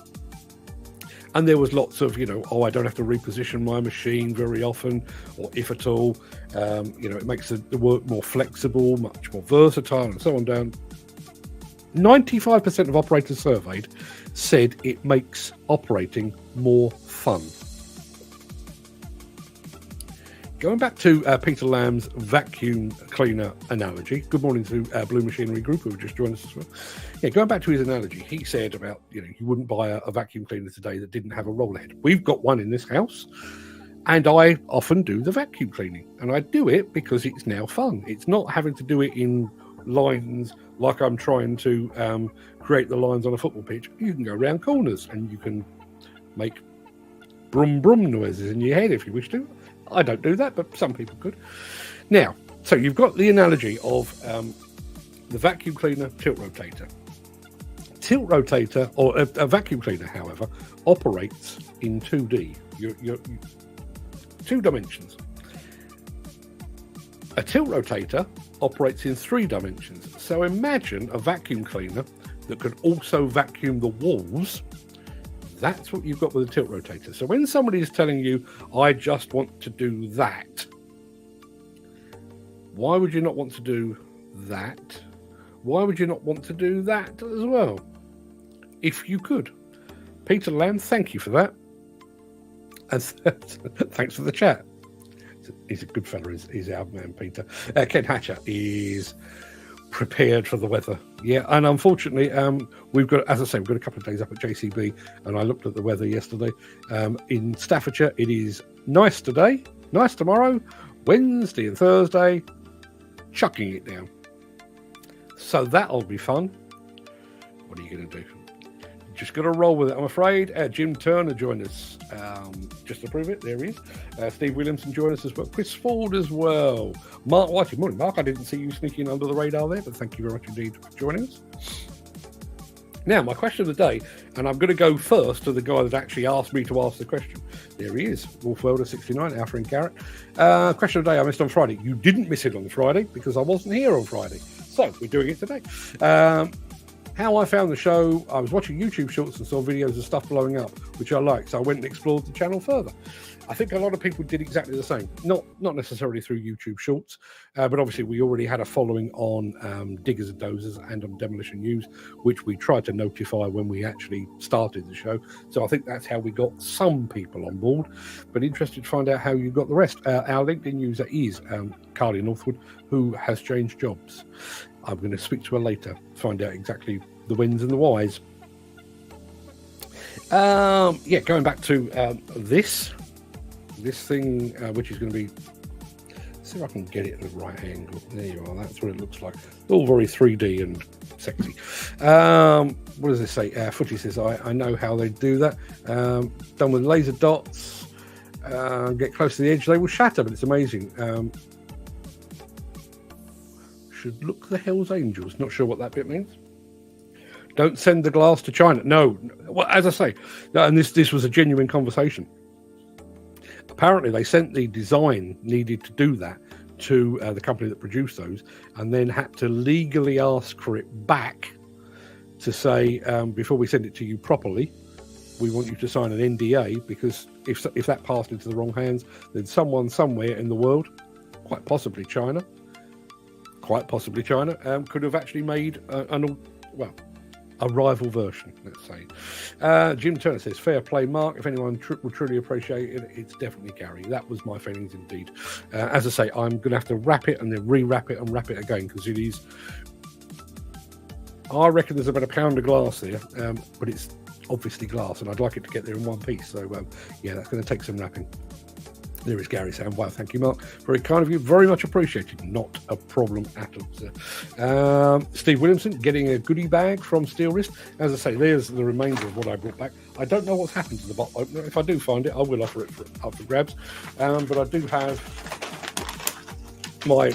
And there was lots of, I don't have to reposition my machine very often, or if at all. It makes the work more flexible, much more versatile, and so on down. 95% of operators surveyed said it makes operating more fun. Going back to Peter Lamb's vacuum cleaner analogy. Good morning to Blue Machinery Group, who have just joined us as well. Yeah, going back to his analogy, he said about, you wouldn't buy a vacuum cleaner today that didn't have a roller head. We've got one in this house, and I often do the vacuum cleaning. And I do it because it's now fun. It's not having to do it in lines like I'm trying to create the lines on a football pitch. You can go around corners, and you can make brum brum noises in your head if you wish to. I don't do that, but some people could. Now, so you've got the analogy of the vacuum cleaner tilt rotator. Tilt rotator, or a vacuum cleaner, however, operates in 2D, your 2 dimensions. A tilt rotator operates in 3 dimensions. So imagine a vacuum cleaner that could also vacuum the walls. That's what you've got with a tilt rotator. So when somebody is telling you, I just want to do that, why would you not want to do that? Why would you not want to do that as well? If you could. Peter Lamb, thank you for that. And thanks for the chat. He's a good fella, is our man, Peter. Ken Hatcher is prepared for the weather. Yeah, and unfortunately, we've got, as I say, we've got a couple of days up at JCB, and I looked at the weather yesterday. In Staffordshire, it is nice today, nice tomorrow, Wednesday and Thursday, chucking it down. So that'll be fun. What are you going to do? Just got to roll with it, I'm afraid. Jim Turner joined us just to prove it. There he is. Steve Williamson joined us as well. Chris Ford as well. Mark White. Morning, Mark. I didn't see you sneaking under the radar there, but thank you very much indeed for joining us. Now, my question of the day, and I'm going to go first to the guy that actually asked me to ask the question. There he is, Wolfwelder69, our friend Garrett. Question of the day I missed on Friday. You didn't miss it on Friday because I wasn't here on Friday. So, we're doing it today. How I found the show, I was watching YouTube shorts and saw videos of stuff blowing up, which I liked, so I went and explored the channel further. I think a lot of people did exactly the same, not necessarily through YouTube shorts, but obviously we already had a following on Diggers and Dozers and on Demolition News, which we tried to notify when we actually started the show. So I think that's how we got some people on board, but interested to find out how you got the rest. Our LinkedIn user is Carly Northwood, who has changed jobs. I'm going to speak to her later, find out exactly the wins and the whys. Going back to this thing, which is going to be, see if I can get it at the right angle. There you are. That's what it looks like. All very 3D and sexy. What does this say? Footy says, I know how they do that. Done with laser dots. Get close to the edge, they will shatter, but it's amazing. Should look the Hells Angels. Not sure what that bit means. Don't send the glass to China. No. Well, as I say, and this was a genuine conversation. Apparently, they sent the design needed to do that to the company that produced those, and then had to legally ask for it back to say, before we send it to you properly, we want you to sign an NDA, because if that passed into the wrong hands, then someone somewhere in the world, quite possibly China, could have actually made a rival version, let's say. Jim Turner says, fair play, Mark. If anyone will truly appreciate it, it's definitely Gary. That was my feelings indeed. As I say, I'm going to have to wrap it and then re-wrap it and wrap it again, because it is, I reckon there's about a pound of glass there, but it's obviously glass, and I'd like it to get there in one piece. So, that's going to take some wrapping. There is Gary saying, wow, thank you, Mark. Very kind of you. Very much appreciated. Not a problem at all, sir. Steve Williamson getting a goodie bag from Steelwrist. As I say, there's the remainder of what I brought back. I don't know what's happened to the bottle opener. If I do find it, I will offer it up for grabs. But I do have my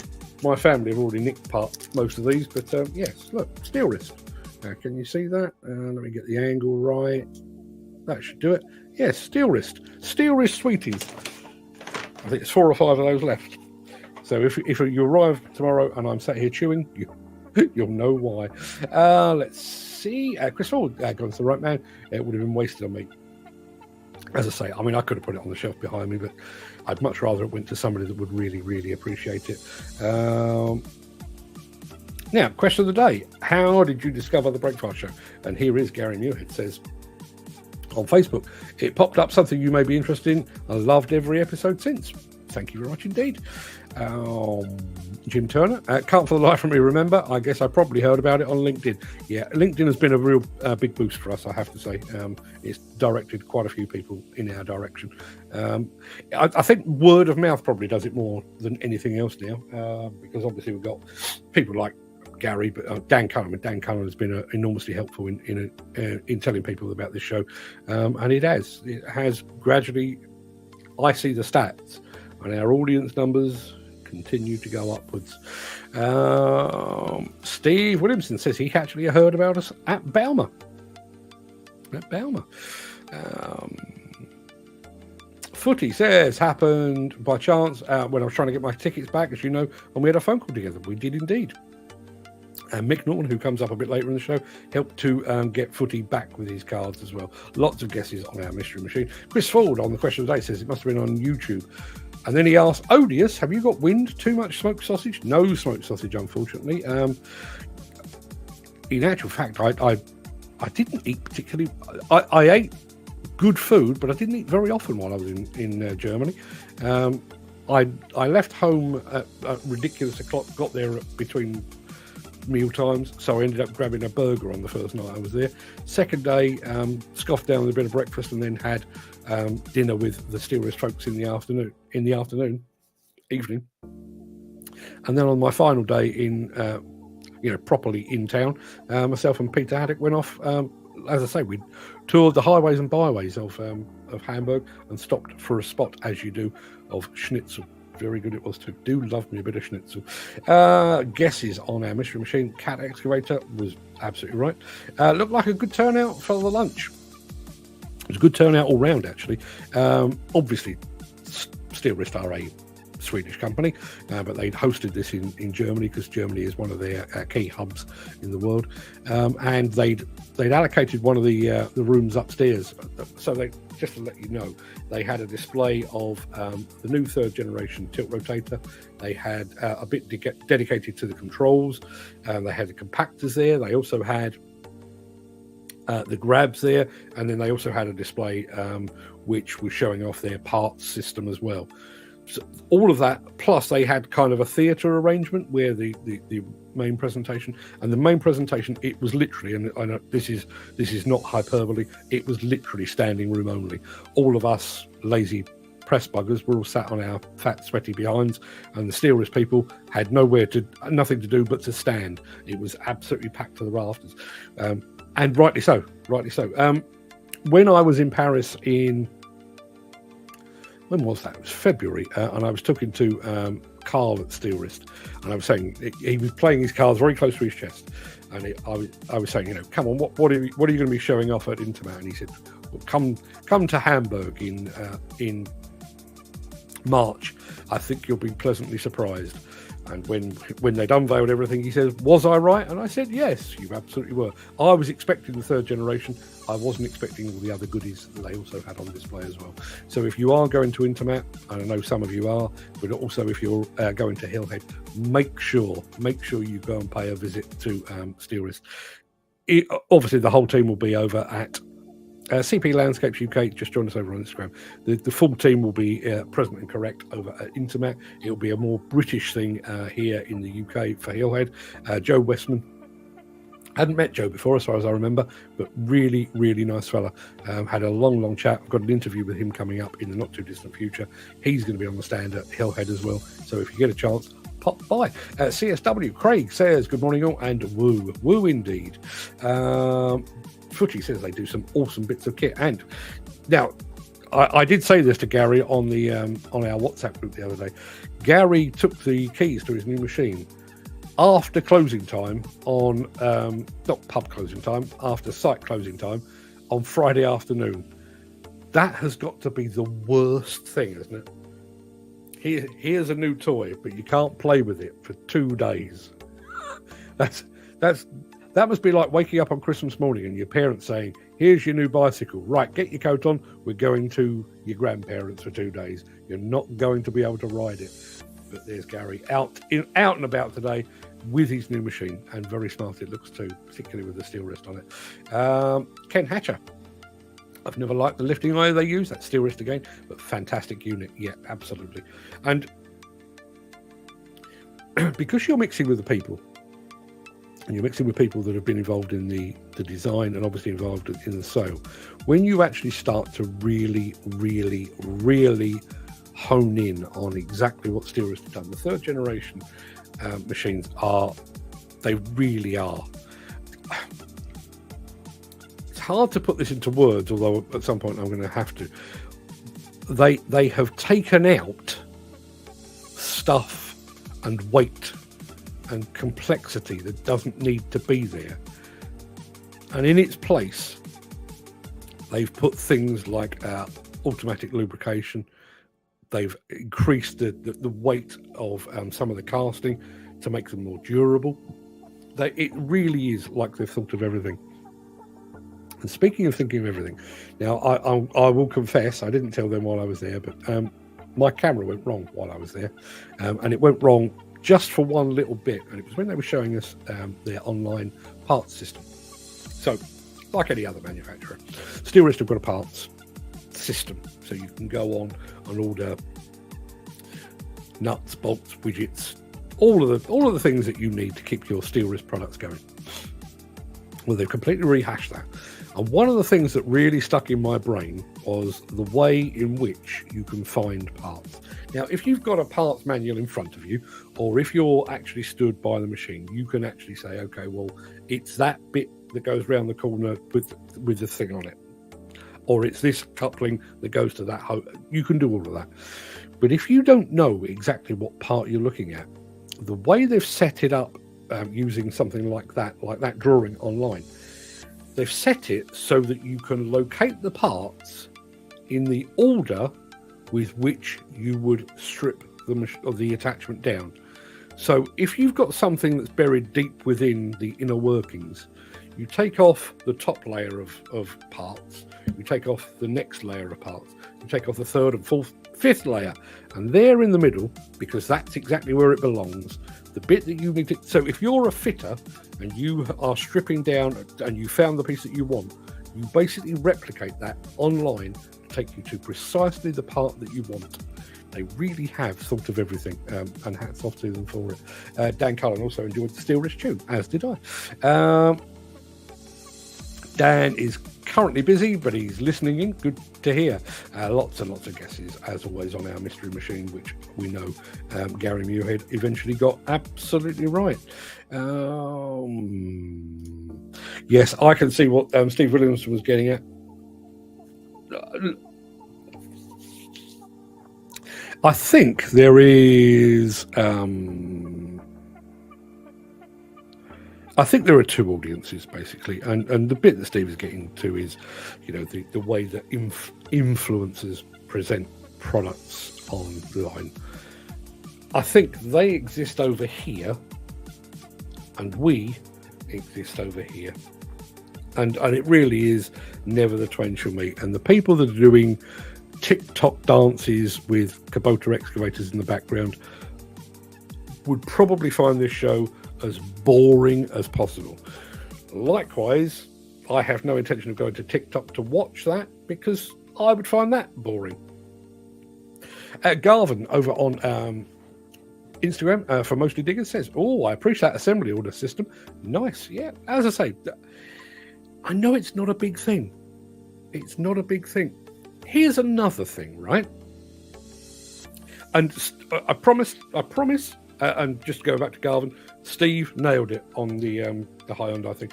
family have already nicked most of these. But yes, look, Steelwrist. Can you see that? Let me get the angle right. That should do it. Yes, Steelwrist. Steelwrist Sweeties. I think there's 4 or 5 of those left. So if you arrive tomorrow and I'm sat here chewing, you'll know why. Let's see. Chris Ford, gone to the right man. It would have been wasted on me. As I say, I mean, I could have put it on the shelf behind me, but I'd much rather it went to somebody that would really, really appreciate it. Now, question of the day. How did you discover the Breakfast Show? And here is Gary Muirhead says, on Facebook, it popped up something you may be interested in. I loved every episode since. Thank you very much indeed. Jim Turner, can't for the life of me remember. I guess I probably heard about it on LinkedIn. Yeah, LinkedIn has been a real big boost for us, I have to say. It's directed quite a few people in our direction. I think word of mouth probably does it more than anything else now, because obviously we've got people like Gary, but Dan Cullen. Dan Cullen has been enormously helpful in telling people about this show, and it has gradually. I see the stats, and our audience numbers continue to go upwards. Steve Williamson says he actually heard about us at Balmer. Footy says happened by chance when I was trying to get my tickets back, as you know, and we had a phone call together. We did indeed. And Mick Norton, who comes up a bit later in the show, helped to get Footy back with his cards as well. Lots of guesses on our mystery machine. Chris Ford on the question of the day says it must have been on YouTube. And then he asked, Odious, have you got wind? Too much smoked sausage? No smoked sausage, unfortunately. In actual fact, I didn't eat particularly. I ate good food, but I didn't eat very often while I was in Germany. I left home at ridiculous o'clock, got there between meal times, so I ended up grabbing a burger on the first night I was there. Second day, scoffed down with a bit of breakfast, and then had dinner with the Steelwrist folks in the evening. And then on my final day properly in town, myself and Peter Haddock went off. As I say, we toured the highways and byways of Hamburg and stopped for a spot, as you do, of schnitzel. Very good it was too. Do love me a bit of schnitzel. Guesses on our mystery machine. Cat excavator was absolutely right. Looked like a good turnout for the lunch. It was a good turnout all round, actually. Obviously, Steelwrist are a Swedish company, but they'd hosted this in Germany because Germany is one of their key hubs in the world, and they'd allocated one of the rooms upstairs. So they, just to let you know, they had a display of the new third generation tilt rotator. They had a bit dedicated to the controls. They had the compactors there. They also had the grabs there, and then they also had a display which was showing off their parts system as well. So all of that, plus they had kind of a theatre arrangement where the main presentation, and the main presentation, it was literally, and I know this is not hyperbole, it was literally standing room only. All of us lazy press buggers were all sat on our fat, sweaty behinds, and the Steelwrist people had nothing to do but to stand. It was absolutely packed to the rafters, and rightly so. When I was in Paris when was that? It was February, and I was talking to Carl at Steelwrist, and I was saying he was playing his cards very close to his chest, and I was saying, come on, what are you going to be showing off at Intermat? And he said, well, come to Hamburg in March. I think you'll be pleasantly surprised. And when they'd unveiled everything, he said, was I right? And I said, yes, you absolutely were. I was expecting the third generation. I wasn't expecting all the other goodies that they also had on display as well. So if you are going to Intermat, and I know some of you are, but also if you're going to Hillhead, make sure you go and pay a visit to Steelwrist. Obviously, the whole team will be over at CP Landscapes UK. Just join us over on Instagram. The full team will be present and correct over at Intermat. It'll be a more British thing here in the UK for Hillhead. Joe Westman. Hadn't met Joe before, as far as I remember, but really, really nice fella. Had a long chat. I've got an interview with him coming up in the not too distant future. He's going to be on the stand at Hillhead as well. So if you get a chance, pop by. CSW Craig says, good morning all, and woo indeed. Footy says they do some awesome bits of kit. And now, I did say this to Gary on our WhatsApp group the other day. Gary took the keys to his new machine after closing time on, not pub closing time, after site closing time on Friday afternoon. That has got to be the worst thing, isn't it? Here's a new toy, but you can't play with it for 2 days. That must be like waking up on Christmas morning and your parents saying, here's your new bicycle. Right, get your coat on. We're going to your grandparents for 2 days. You're not going to be able to ride it. But there's Gary out and about today with his new machine, and very smart it looks too, particularly with the Steelwrist on it. Ken Hatcher. I've never liked the lifting eye they use. That's Steelwrist again, but fantastic unit. Yeah, absolutely. And because you're mixing with the people, and you're mixing with people that have been involved in the design and obviously involved in the sale, when you actually start to really, really, really hone in on exactly what Steelwrist have done, the third generation machines they really are. It's hard to put this into words, although at some point I'm going to have to. They have taken out stuff and weight and complexity that doesn't need to be there, and in its place they've put things like automatic lubrication. They've increased the weight of some of the casting to make them more durable. It really is like they've thought of everything. And speaking of thinking of everything, now I will confess, I didn't tell them while I was there, but my camera went wrong while I was there, and it went wrong just for one little bit, and it was when they were showing us their online parts system. So, like any other manufacturer, Steelwrist have got a parts system, so you can go on and order nuts, bolts, widgets, all of the things that you need to keep your Steelwrist products going. Well, they've completely rehashed that, and one of the things that really stuck in my brain was the way in which you can find parts. Now, if you've got a parts manual in front of you, or if you're actually stood by the machine, you can actually say, okay, well, it's that bit that goes round the corner with the thing on it. or it's this coupling that goes to that. You can do all of that. But if you don't know exactly what part you're looking at, the way they've set it up using something like that drawing online, they've set it so that you can locate the parts in the order with which you would strip the attachment down. So if you've got something that's buried deep within the inner workings, you take off the top layer of parts, you take off the next layer of parts, you take off the third and fourth, fifth layer, and there in the middle, because that's exactly where it belongs, the bit that you need to... So if you're a fitter and you are stripping down and you found the piece that you want, you basically replicate that online to take you to precisely the part that you want. They really have thought of everything, and hats off to them for it. Dan Cullen also enjoyed the Steelwrist tune, as did I. Dan is currently busy, but he's listening in. Good to hear. Lots and lots of guesses, as always, on our mystery machine, which we know Gary Muirhead eventually got absolutely right. Yes, I can see what Steve Williams was getting at. I think there is... I think there are two audiences, basically, and the bit that Steve is getting to is, the way that influencers present products online. I think they exist over here, and we exist over here, and it really is never the twain shall meet. And the people that are doing TikTok dances with Kubota excavators in the background would probably find this show as boring as possible. Likewise, I have no intention of going to TikTok to watch that because I would find that boring. Garvin over on Instagram for Mostly Diggers says, "Oh, I appreciate that assembly order system. Nice." Yeah, as I say, I know it's not a big thing. It's not a big thing. Here's another thing, right? And I promise, and just to go back to Garvin, Steve nailed it on the Hyundai thing.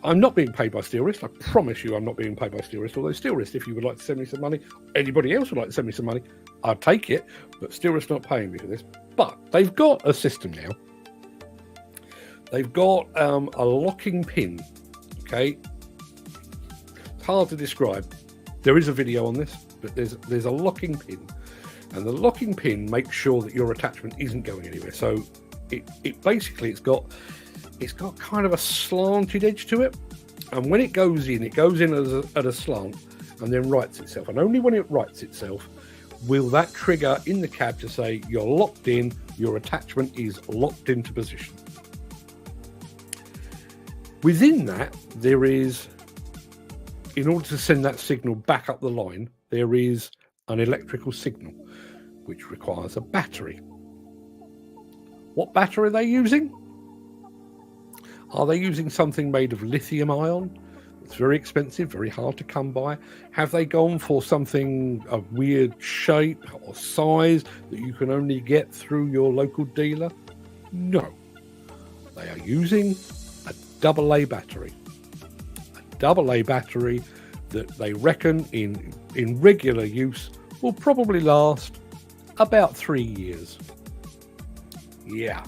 I'm not being paid by Steelwrist. I promise you I'm not being paid by Steelwrist. Although Steelwrist, if you would like to send me some money, anybody else would like to send me some money, I'd take it. But Steelwrist not paying me for this. But they've got a system now. They've got a locking pin. Okay, it's hard to describe. There is a video on this, but there's a locking pin. And the locking pin makes sure that your attachment isn't going anywhere. So it basically it's got kind of a slanted edge to it, and when it goes in at a slant and then rights itself. And only when it rights itself will that trigger in the cab to say you're locked in, your attachment is locked into position. Within that, there is, in order to send that signal back up the line, there is an electrical signal, which requires a battery. What battery are they using? Are they using something made of lithium ion? It's very expensive, very hard to come by. Have they gone for something of weird shape or size that you can only get through your local dealer? No. They are using a AA battery. A AA battery that they reckon in regular use will probably last about 3 years. Yeah.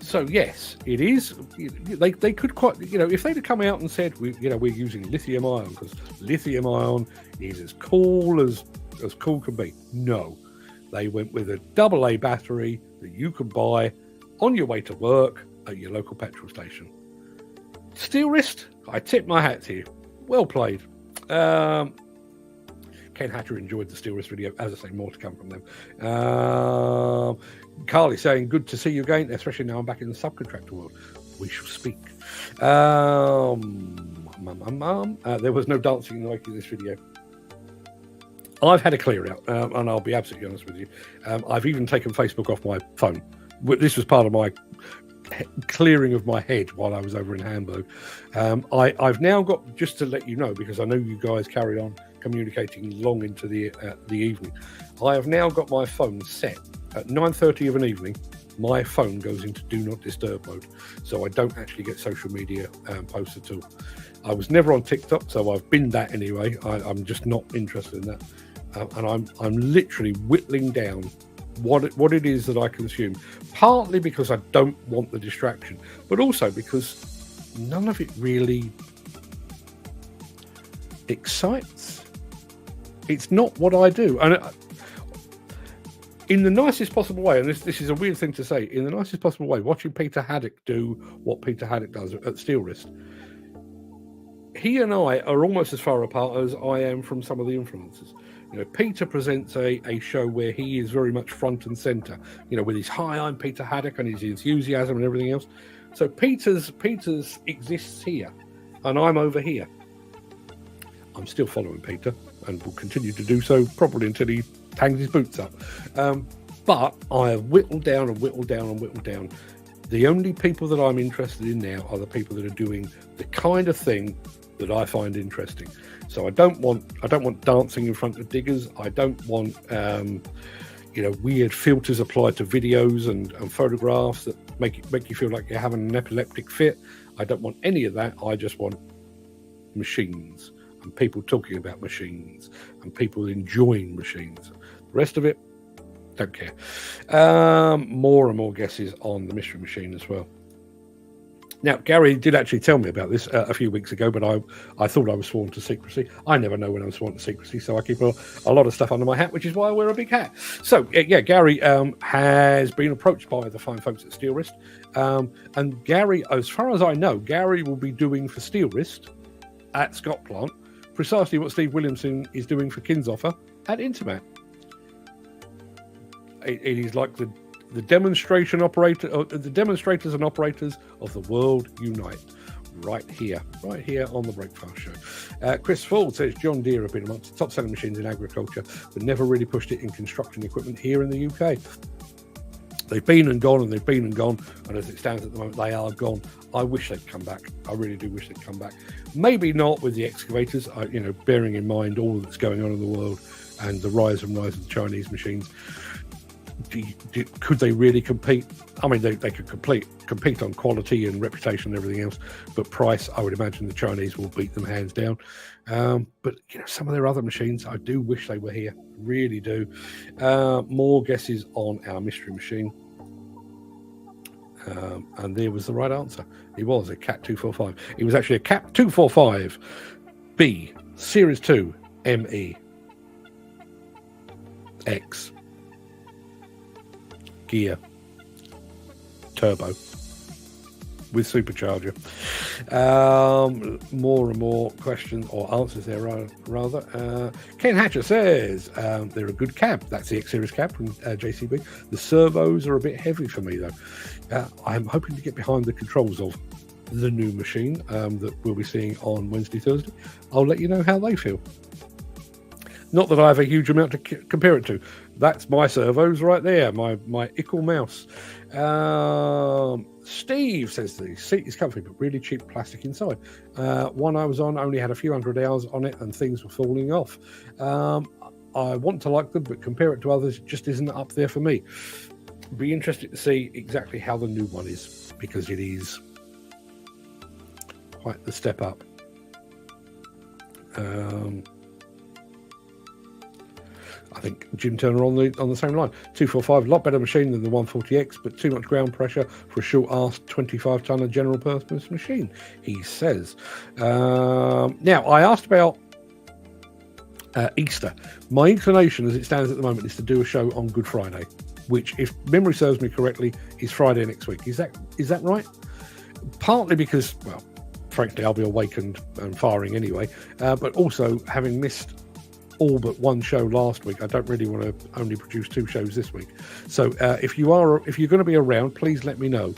So yes, it is. They could quite, if they'd have come out and said we're using lithium ion because lithium ion is as cool as cool can be. No, they went with a AA battery that you can buy on your way to work at your local petrol station. Steelwrist, I tip my hat to you. Well played. Ken Hatter enjoyed the Steelwrist video. As I say, more to come from them. Carly saying, good to see you again, especially now I'm back in the subcontractor world. We shall speak. There was no dancing like in this video. I've had a clear out, and I'll be absolutely honest with you. I've even taken Facebook off my phone. This was part of my clearing of my head while I was over in Hamburg. I've now got, just to let you know, because I know you guys carry on communicating long into the evening, I have now got my phone set at 9:30 of an evening my phone goes into do not disturb mode, so I don't actually get social media posts at all. I was never on TikTok, so I've binned that anyway. I'm just not interested in that, and I'm literally whittling down what it is that I consume, partly because I don't want the distraction, but also because none of it really excites. It's not what I do, and in the nicest possible way, and this is a weird thing to say, in the nicest possible way, watching Peter Haddock do what Peter Haddock does at Steelwrist, he and I are almost as far apart as I am from some of the influencers. You know, Peter presents a show where he is very much front and center, you know, with his "Hi, I'm Peter Haddock" and his enthusiasm and everything else. So Peter's exists here, and I'm over here. I'm still following Peter and will continue to do so probably until he hangs his boots up. But I have whittled down and whittled down and whittled down. The only people that I'm interested in now are the people that are doing the kind of thing that I find interesting. So I don't want dancing in front of diggers. I don't want weird filters applied to videos and photographs that make you feel like you're having an epileptic fit. I don't want any of that. I just want machines and people talking about machines and people enjoying machines. The rest of it, don't care. More and more guesses on the mystery machine as well. Now, Gary did actually tell me about this a few weeks ago, but I thought I was sworn to secrecy. I never know when I'm sworn to secrecy, so I keep a lot of stuff under my hat, which is why I wear a big hat. So, yeah, Gary has been approached by the fine folks at Steelwrist. And Gary, as far as I know, Gary will be doing for Steelwrist at Scott Plant precisely what Steve Williamson is doing for Kinsoffer at Intermat. It is like the demonstration operator, the demonstrators and operators of the world unite, right here on the Breakfast Show. Chris Ford says John Deere have been amongst the top-selling machines in agriculture, but never really pushed it in construction equipment here in the UK. They've been and gone, and they've been and gone, and as it stands at the moment, they are gone. I wish they'd come back. I really do wish they'd come back. Maybe not with the excavators, bearing in mind all that's going on in the world and the rise of the Chinese machines. Could they really compete? I mean, they could compete on quality and reputation and everything else, but price, I would imagine the Chinese will beat them hands down. But some of their other machines, I do wish they were here, really do. More guesses on our mystery machine, and there was the right answer. It was a Cat 245. It was actually a Cat 245 B Series 2 ME X. Gear turbo with supercharger. More and more questions or answers there rather. Ken Hatcher says they're a good cab. That's the X Series cab from JCB. The servos are a bit heavy for me though. I'm hoping to get behind the controls of the new machine that we'll be seeing on Wednesday, Thursday. I'll let you know how they feel. Not that I have a huge amount to compare it to. That's my servos right there, my Ickle mouse. Steve says the seat is comfy, but really cheap plastic inside. One I was on only had a few hundred hours on it and things were falling off. I want to like them, but compare it to others, it just isn't up there for me. Be interested to see exactly how the new one is, because it is quite the step up. I think Jim Turner on the same line. 245, a lot better machine than the 140X, but too much ground pressure for a short-ass 25-tonner general purpose machine, he says. Now, I asked about Easter. My inclination, as it stands at the moment, is to do a show on Good Friday, which, if memory serves me correctly, is Friday next week. Is that right? Partly because, well, frankly, I'll be awake and firing anyway, but also having missed all but one show last week, I don't really want to only produce 2 shows this week. So if you're going to be around, please let me know,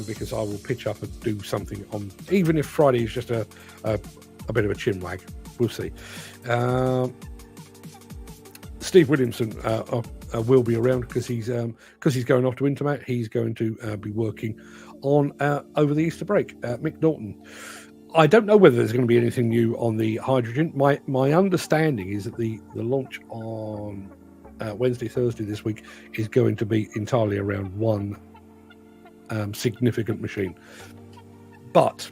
because I will pitch up and do something on, even if Friday is just a bit of a chin wag. We'll see. Steve Williamson will be around because he's going off to Intermat. He's going to be working on over the Easter break. Mick Norton. I don't know whether there's going to be anything new on the hydrogen. My understanding is that the launch on Wednesday, Thursday this week is going to be entirely around one significant machine. But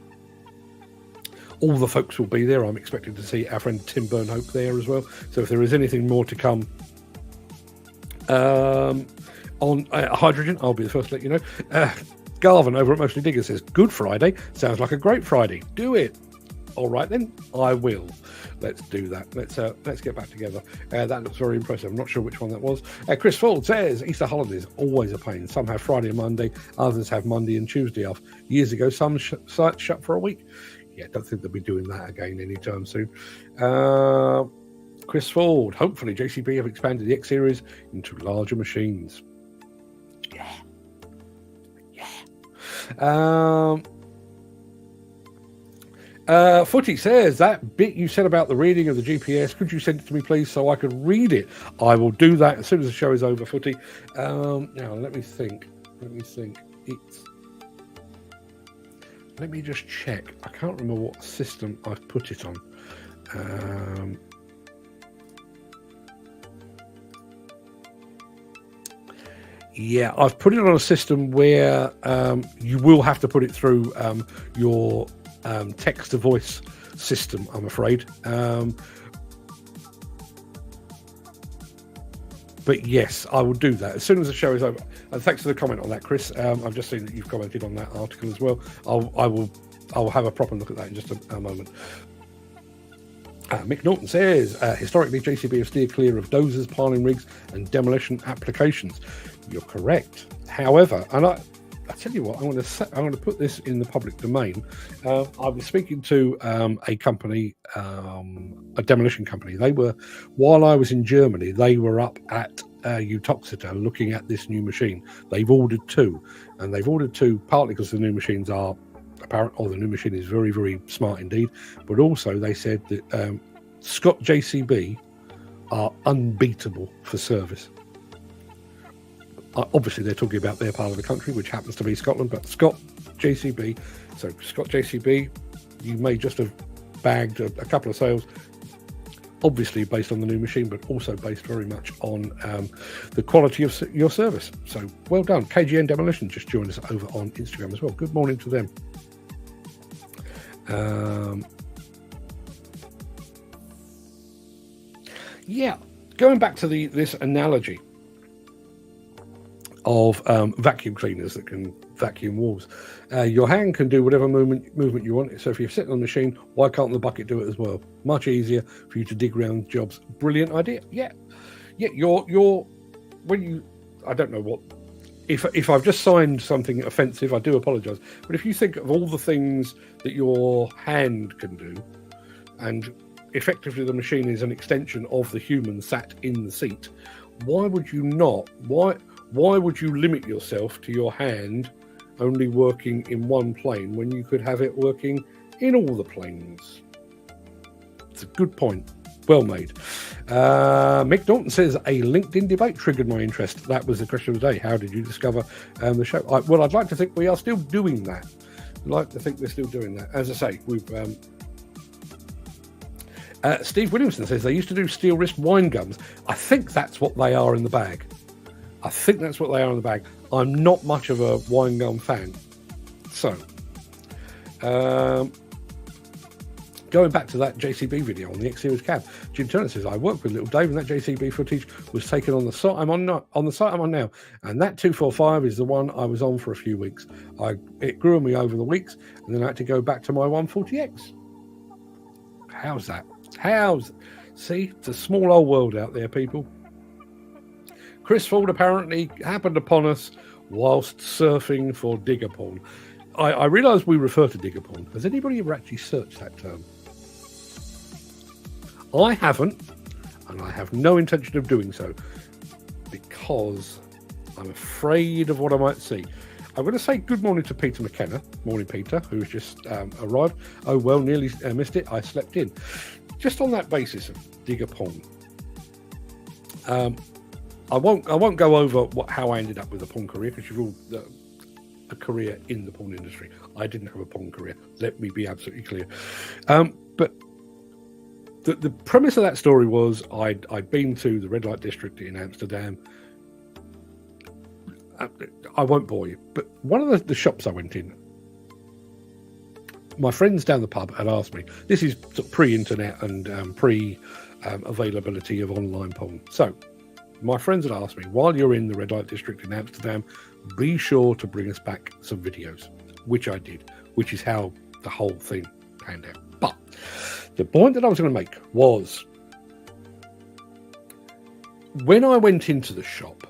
all the folks will be there. I'm expecting to see our friend Tim Burnhope there as well. So if there is anything more to come on hydrogen, I'll be the first to let you know. Garvin over at Mostly Digger says, good Friday. Sounds like a great Friday. Do it. All right, then. I will. Let's do that. Let's get back together. That looks very impressive. I'm not sure which one that was. Chris Ford says, Easter holidays always a pain. Some have Friday and Monday. Others have Monday and Tuesday off. Years ago, some sites shut for a week. Yeah, don't think they'll be doing that again anytime soon. Chris Ford, hopefully JCB have expanded the X Series into larger machines. Footy says, that bit you said about the reading of the GPS, could you send it to me please so I could read it? I will do that as soon as the show is over, Footy. Now let me think. Let me just check. I can't remember what system I've put it on. Yeah, I've put it on a system where you will have to put it through your text-to-voice system, I'm afraid. But yes, I will do that as soon as the show is over. And thanks for the comment on that, Chris. I've just seen that you've commented on that article as well. I will have a proper look at that in just a moment. Mick Norton says, historically, JCB have steered clear of dozers, piling rigs, and demolition applications. You're correct. However, and I tell you what, I'm going to put this in the public domain. I was speaking to a company, a demolition company. They were, while I was in Germany, they were up at Utoxeter looking at this new machine. They've ordered two, and they've ordered two partly because the new machines are apparent, or the new machine is very, very smart indeed. But also, they said that Scott JCB are unbeatable for service. Obviously, they're talking about their part of the country, which happens to be Scotland, but Scott JCB. So, Scott JCB, you may just have bagged a couple of sales, obviously based on the new machine, but also based very much on the quality of your service. So, well done. KGN Demolition just joined us over on Instagram as well. Good morning to them. Yeah, going back to this analogy of vacuum cleaners that can vacuum walls. Your hand can do whatever movement you want. So if you're sitting on the machine, why can't the bucket do it as well? Much easier for you to dig around jobs. Brilliant idea. Yeah. You're when you, I don't know what, if I've just signed something offensive, I do apologise. But if you think of all the things that your hand can do, and effectively the machine is an extension of the human sat in the seat, why would you not? Why would you limit yourself to your hand only working in one plane when you could have it working in all the planes? It's a good point. Well made. Mick Norton says, a LinkedIn debate triggered my interest. That was the question of the day. How did you discover the show? Well, I'd like to think we are still doing that. I'd like to think we're still doing that. As I say, we've... Steve Williamson says, they used to do Steelwrist wine gums. I think that's what they are in the bag. I'm not much of a wine gum fan. So, going back to that JCB video on the X-Series cab, Jim Turner says, I worked with Little Dave and that JCB footage was taken on the site I'm on now. And that 245 is the one I was on for a few weeks. It grew on me over the weeks, and then I had to go back to my 140X. How's that? See, it's a small old world out there, people. Chris Ford apparently happened upon us whilst surfing for digger porn. I realise we refer to digger porn. Has anybody ever actually searched that term? I haven't, and I have no intention of doing so because I'm afraid of what I might see. I'm going to say good morning to Peter McKenna. Morning, Peter, who's just arrived. Oh, well, nearly missed it. I slept in. Just on that basis of digger porn. I won't go over how I ended up with a porn career, because you've all a career in the porn industry. I didn't have a porn career. Let me be absolutely clear. But the premise of that story was I'd been to the red light district in Amsterdam I won't bore you, but one of the shops I went in, my friends down the pub had asked me, this is sort of pre-internet and pre-availability of online porn. So my friends had asked me, while you're in the red light district in Amsterdam, be sure to bring us back some videos, which I did, which is how the whole thing panned out. But the point that I was going to make was, when I went into the shop,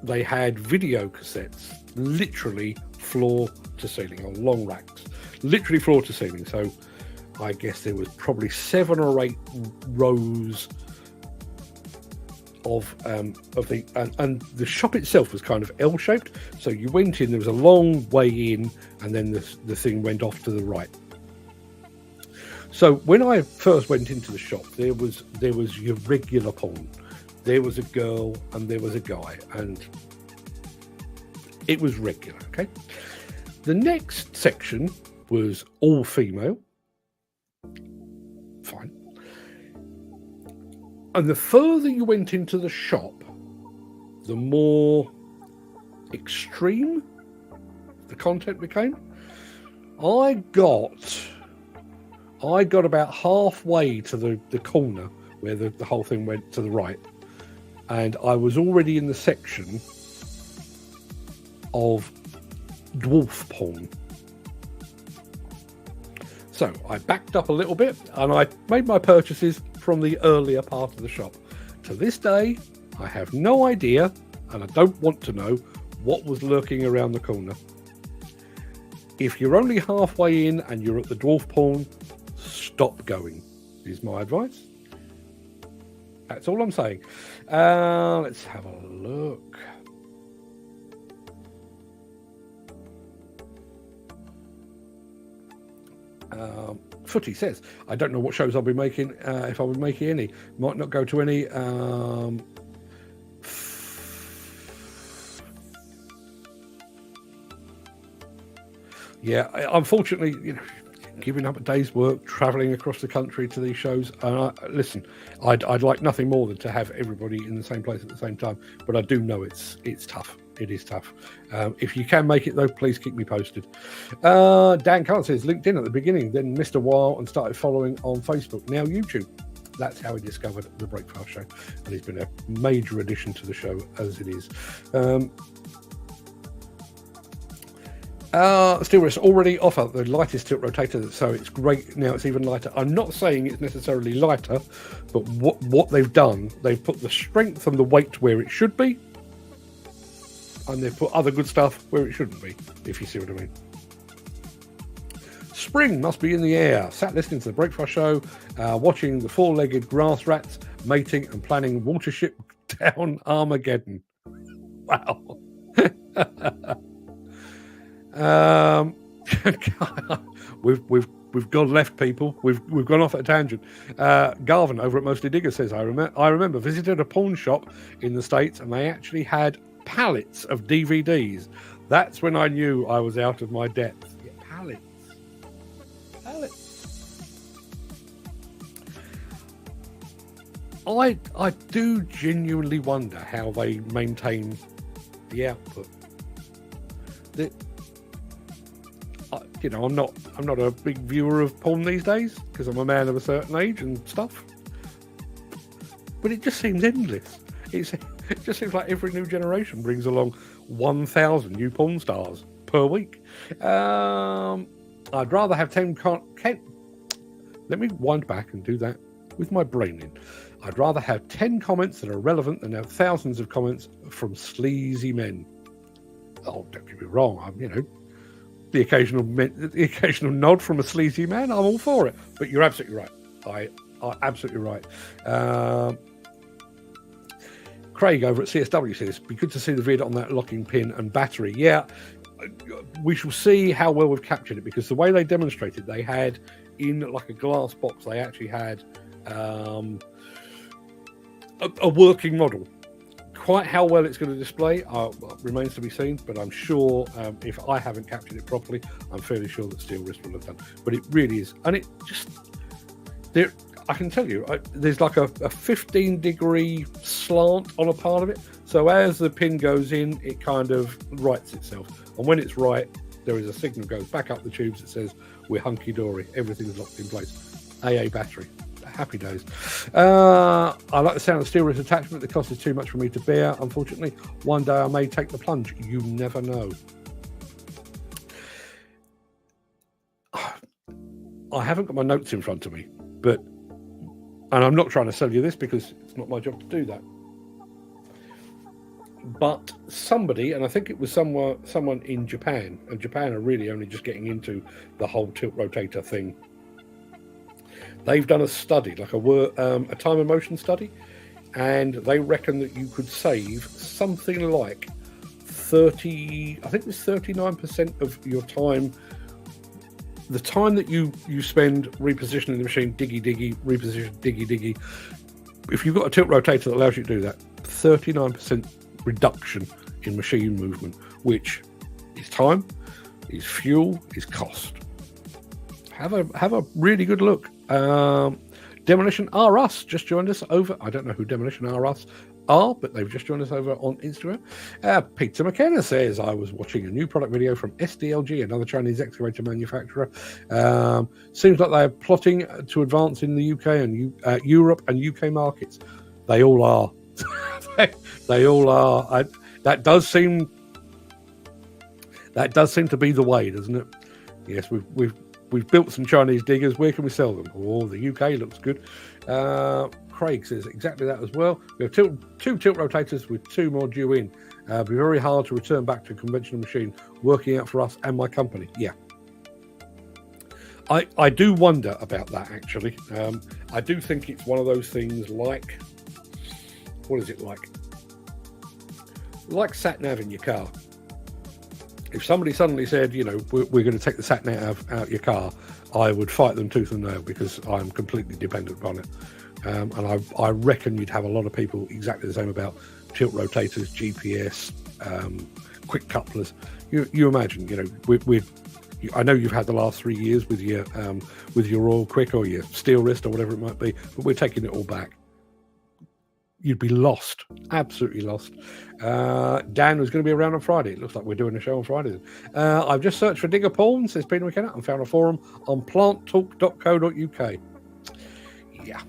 they had video cassettes literally floor to ceiling on long racks, literally floor to ceiling. So I guess there was probably 7 or 8 rows of the and the shop itself was kind of L-shaped. So you went in, there was a long way in, and then the thing went off to the right. So when I first went into the shop, there was your regular porn. There was a girl and there was a guy, and it was regular, okay? The next section was all female. Fine. And the further you went into the shop, the more extreme the content became. I got about halfway to the corner where the whole thing went to the right, and I was already in the section of dwarf porn. So I backed up a little bit and I made my purchases from the earlier part of the shop. To this day, I have no idea, and I don't want to know, what was lurking around the corner. If you're only halfway in and you're at the dwarf porn, stop going, is my advice. That's all I'm saying. Let's have a look. Footy says, I don't know what shows I'll be making, if I'll be making any. Might not go to any. Yeah, unfortunately, giving up a day's work, travelling across the country to these shows. Listen, I'd like nothing more than to have everybody in the same place at the same time, but I do know it's tough. It is tough. If you can make it, though, please keep me posted. Dan Carr says, LinkedIn at the beginning, then missed a while and started following on Facebook. Now YouTube. That's how he discovered the Breakfast Show, and he's been a major addition to the show as it is. Steelwrist already offer the lightest tilt rotator, so it's great. Now it's even lighter. I'm not saying it's necessarily lighter, but what they've done, they've put the strength and the weight where it should be, and they've put other good stuff where it shouldn't be, if you see what I mean. Spring must be in the air. Sat listening to the Breakfast Show, watching the four-legged grass rats mating and planning watership down Armageddon. Wow. We've gone left, people. We've gone off at a tangent. Garvin over at Mostly Digger says, I remember visited a pawn shop in the States, and they actually had pallets of DVDs. That's when I knew I was out of my depth. Yeah, pallets. I do genuinely wonder how they maintain the output. I'm not a big viewer of porn these days because I'm a man of a certain age and stuff. But it just seems endless. It just seems like every new generation brings along 1,000 new porn stars per week. I'd rather have 10. Let me wind back and do that with my brain in. I'd rather have 10 comments that are relevant than have thousands of comments from sleazy men. Oh, don't get me wrong. The occasional nod from a sleazy man, I'm all for it. But you're absolutely right. Absolutely right. Craig over at CSW says, be good to see the vid on that locking pin and battery. Yeah, we shall see how well we've captured it, because the way they demonstrated, they had in like a glass box, they actually had a working model. Quite how well it's going to display remains to be seen, but I'm sure if I haven't captured it properly, I'm fairly sure that Steelwrist will have done. But it really is, and it just I can tell you, there's like a 15-degree slant on a part of it. So as the pin goes in, it kind of rights itself. And when it's right, there is a signal goes back up the tubes that says we're hunky-dory, everything's locked in place. AA battery. Happy days. I like the sound of the Steelwrist attachment. The cost is too much for me to bear, unfortunately. One day I may take the plunge. You never know. I haven't got my notes in front of me, and I'm not trying to sell you this because it's not my job to do that. But somebody, and I think it was someone in Japan, and Japan are really only just getting into the whole tilt rotator thing. They've done a study, like a time and motion study, and they reckon that you could save something like 39% of your time. The time that you spend repositioning the machine, diggy, reposition, diggy. If you've got a tilt rotator that allows you to do that, 39% reduction in machine movement, which is time, is fuel, is cost. Have a really good look. Demolition R Us just joined us over. I don't know who Demolition R Us are, but they've just joined us over on Instagram. Peter McKenna says, I was watching a new product video from SDLG, another Chinese excavator manufacturer. Seems like they're plotting to advance in the UK and Europe and UK markets. They all are. They all are. That does seem to be the way, doesn't it? Yes, we've built some Chinese diggers. Where can we sell them? Oh, the UK looks good. Craic says exactly that as well. We have two tilt rotators with 2 more due in. It'll be very hard to return back to a conventional machine, working out for us and my company. Yeah. I do wonder about that, actually. I do think it's one of those things like, what is it like? Like sat-nav in your car. If somebody suddenly said, we're going to take the sat-nav out your car, I would fight them tooth and nail because I'm completely dependent on it. And I reckon you'd have a lot of people exactly the same about tilt rotators, GPS, quick couplers. You imagine, I know you've had the last 3 years with your Royal Quick or your Steelwrist or whatever it might be, but we're taking it all back. You'd be lost, absolutely lost. Dan was going to be around on Friday. It looks like we're doing a show on Friday. I've just searched for digger porn, says Peter McKenna, and found a forum on planttalk.co.uk. Yeah.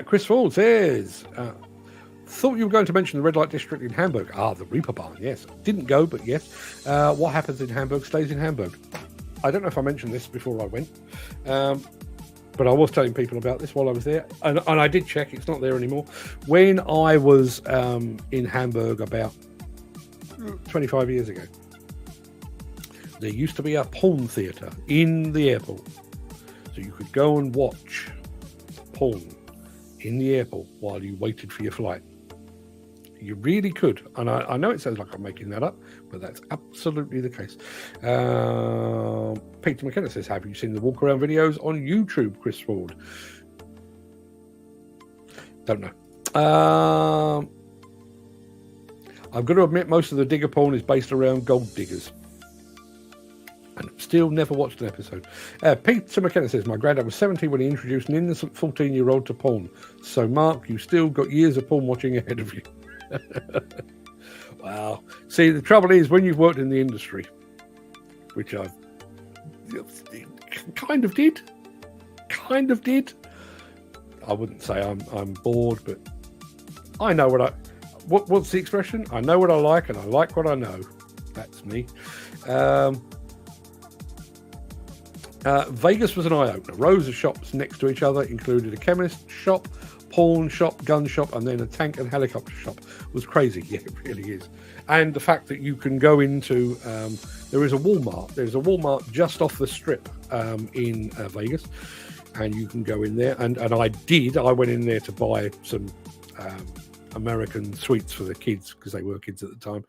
Chris Ford says, thought you were going to mention the red light district in Hamburg. The Reaper Barn, yes. Didn't go, but yes. What happens in Hamburg stays in Hamburg. I don't know if I mentioned this before I went. But I was telling people about this while I was there, and I did check. It's not there anymore. When I was in Hamburg about 25 years ago, there used to be a porn theatre in the airport. So you could go and watch porn in the airport while you waited for your flight. You really could. And I know it sounds like I'm making that up, but that's absolutely the case. Peter McKenna says, have you seen the walk around videos on YouTube, Chris Ford? Don't know. I've got to admit, most of the digger porn is based around gold diggers. And still never watched an episode. Peter McKenna says, my granddad was 70 when he introduced an innocent 14-year-old to porn. So, Mark, you still got years of porn watching ahead of you. Wow. See, the trouble is, when you've worked in the industry, which I kind of did. I wouldn't say I'm bored, but I know what's the expression? I know what I like, and I like what I know. That's me. Vegas was an eye-opener. Rows of shops next to each other included a chemist shop, pawn shop, gun shop, and then a tank and helicopter shop. It was crazy. Yeah, it really is. And the fact that you can go into there is a Walmart. There's a Walmart just off the strip in Vegas, and you can go in there. And I went in there to buy some American sweets for the kids because they were kids at the time.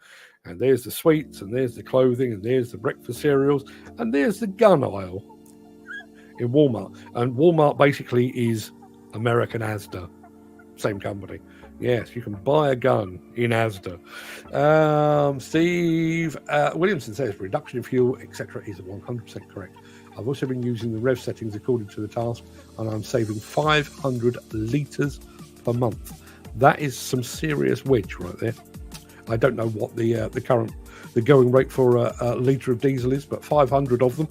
And there's the sweets, and there's the clothing, and there's the breakfast cereals, and there's the gun aisle in Walmart. And Walmart basically is American Asda, same company. Yes, you can buy a gun in Asda. Steve Williamson says reduction in fuel, etc. is 100% correct. I've also been using the rev settings according to the task, and I'm saving 500 litres per month. That is some serious wedge right there. I don't know what the going rate for a litre of diesel is, but 500 of them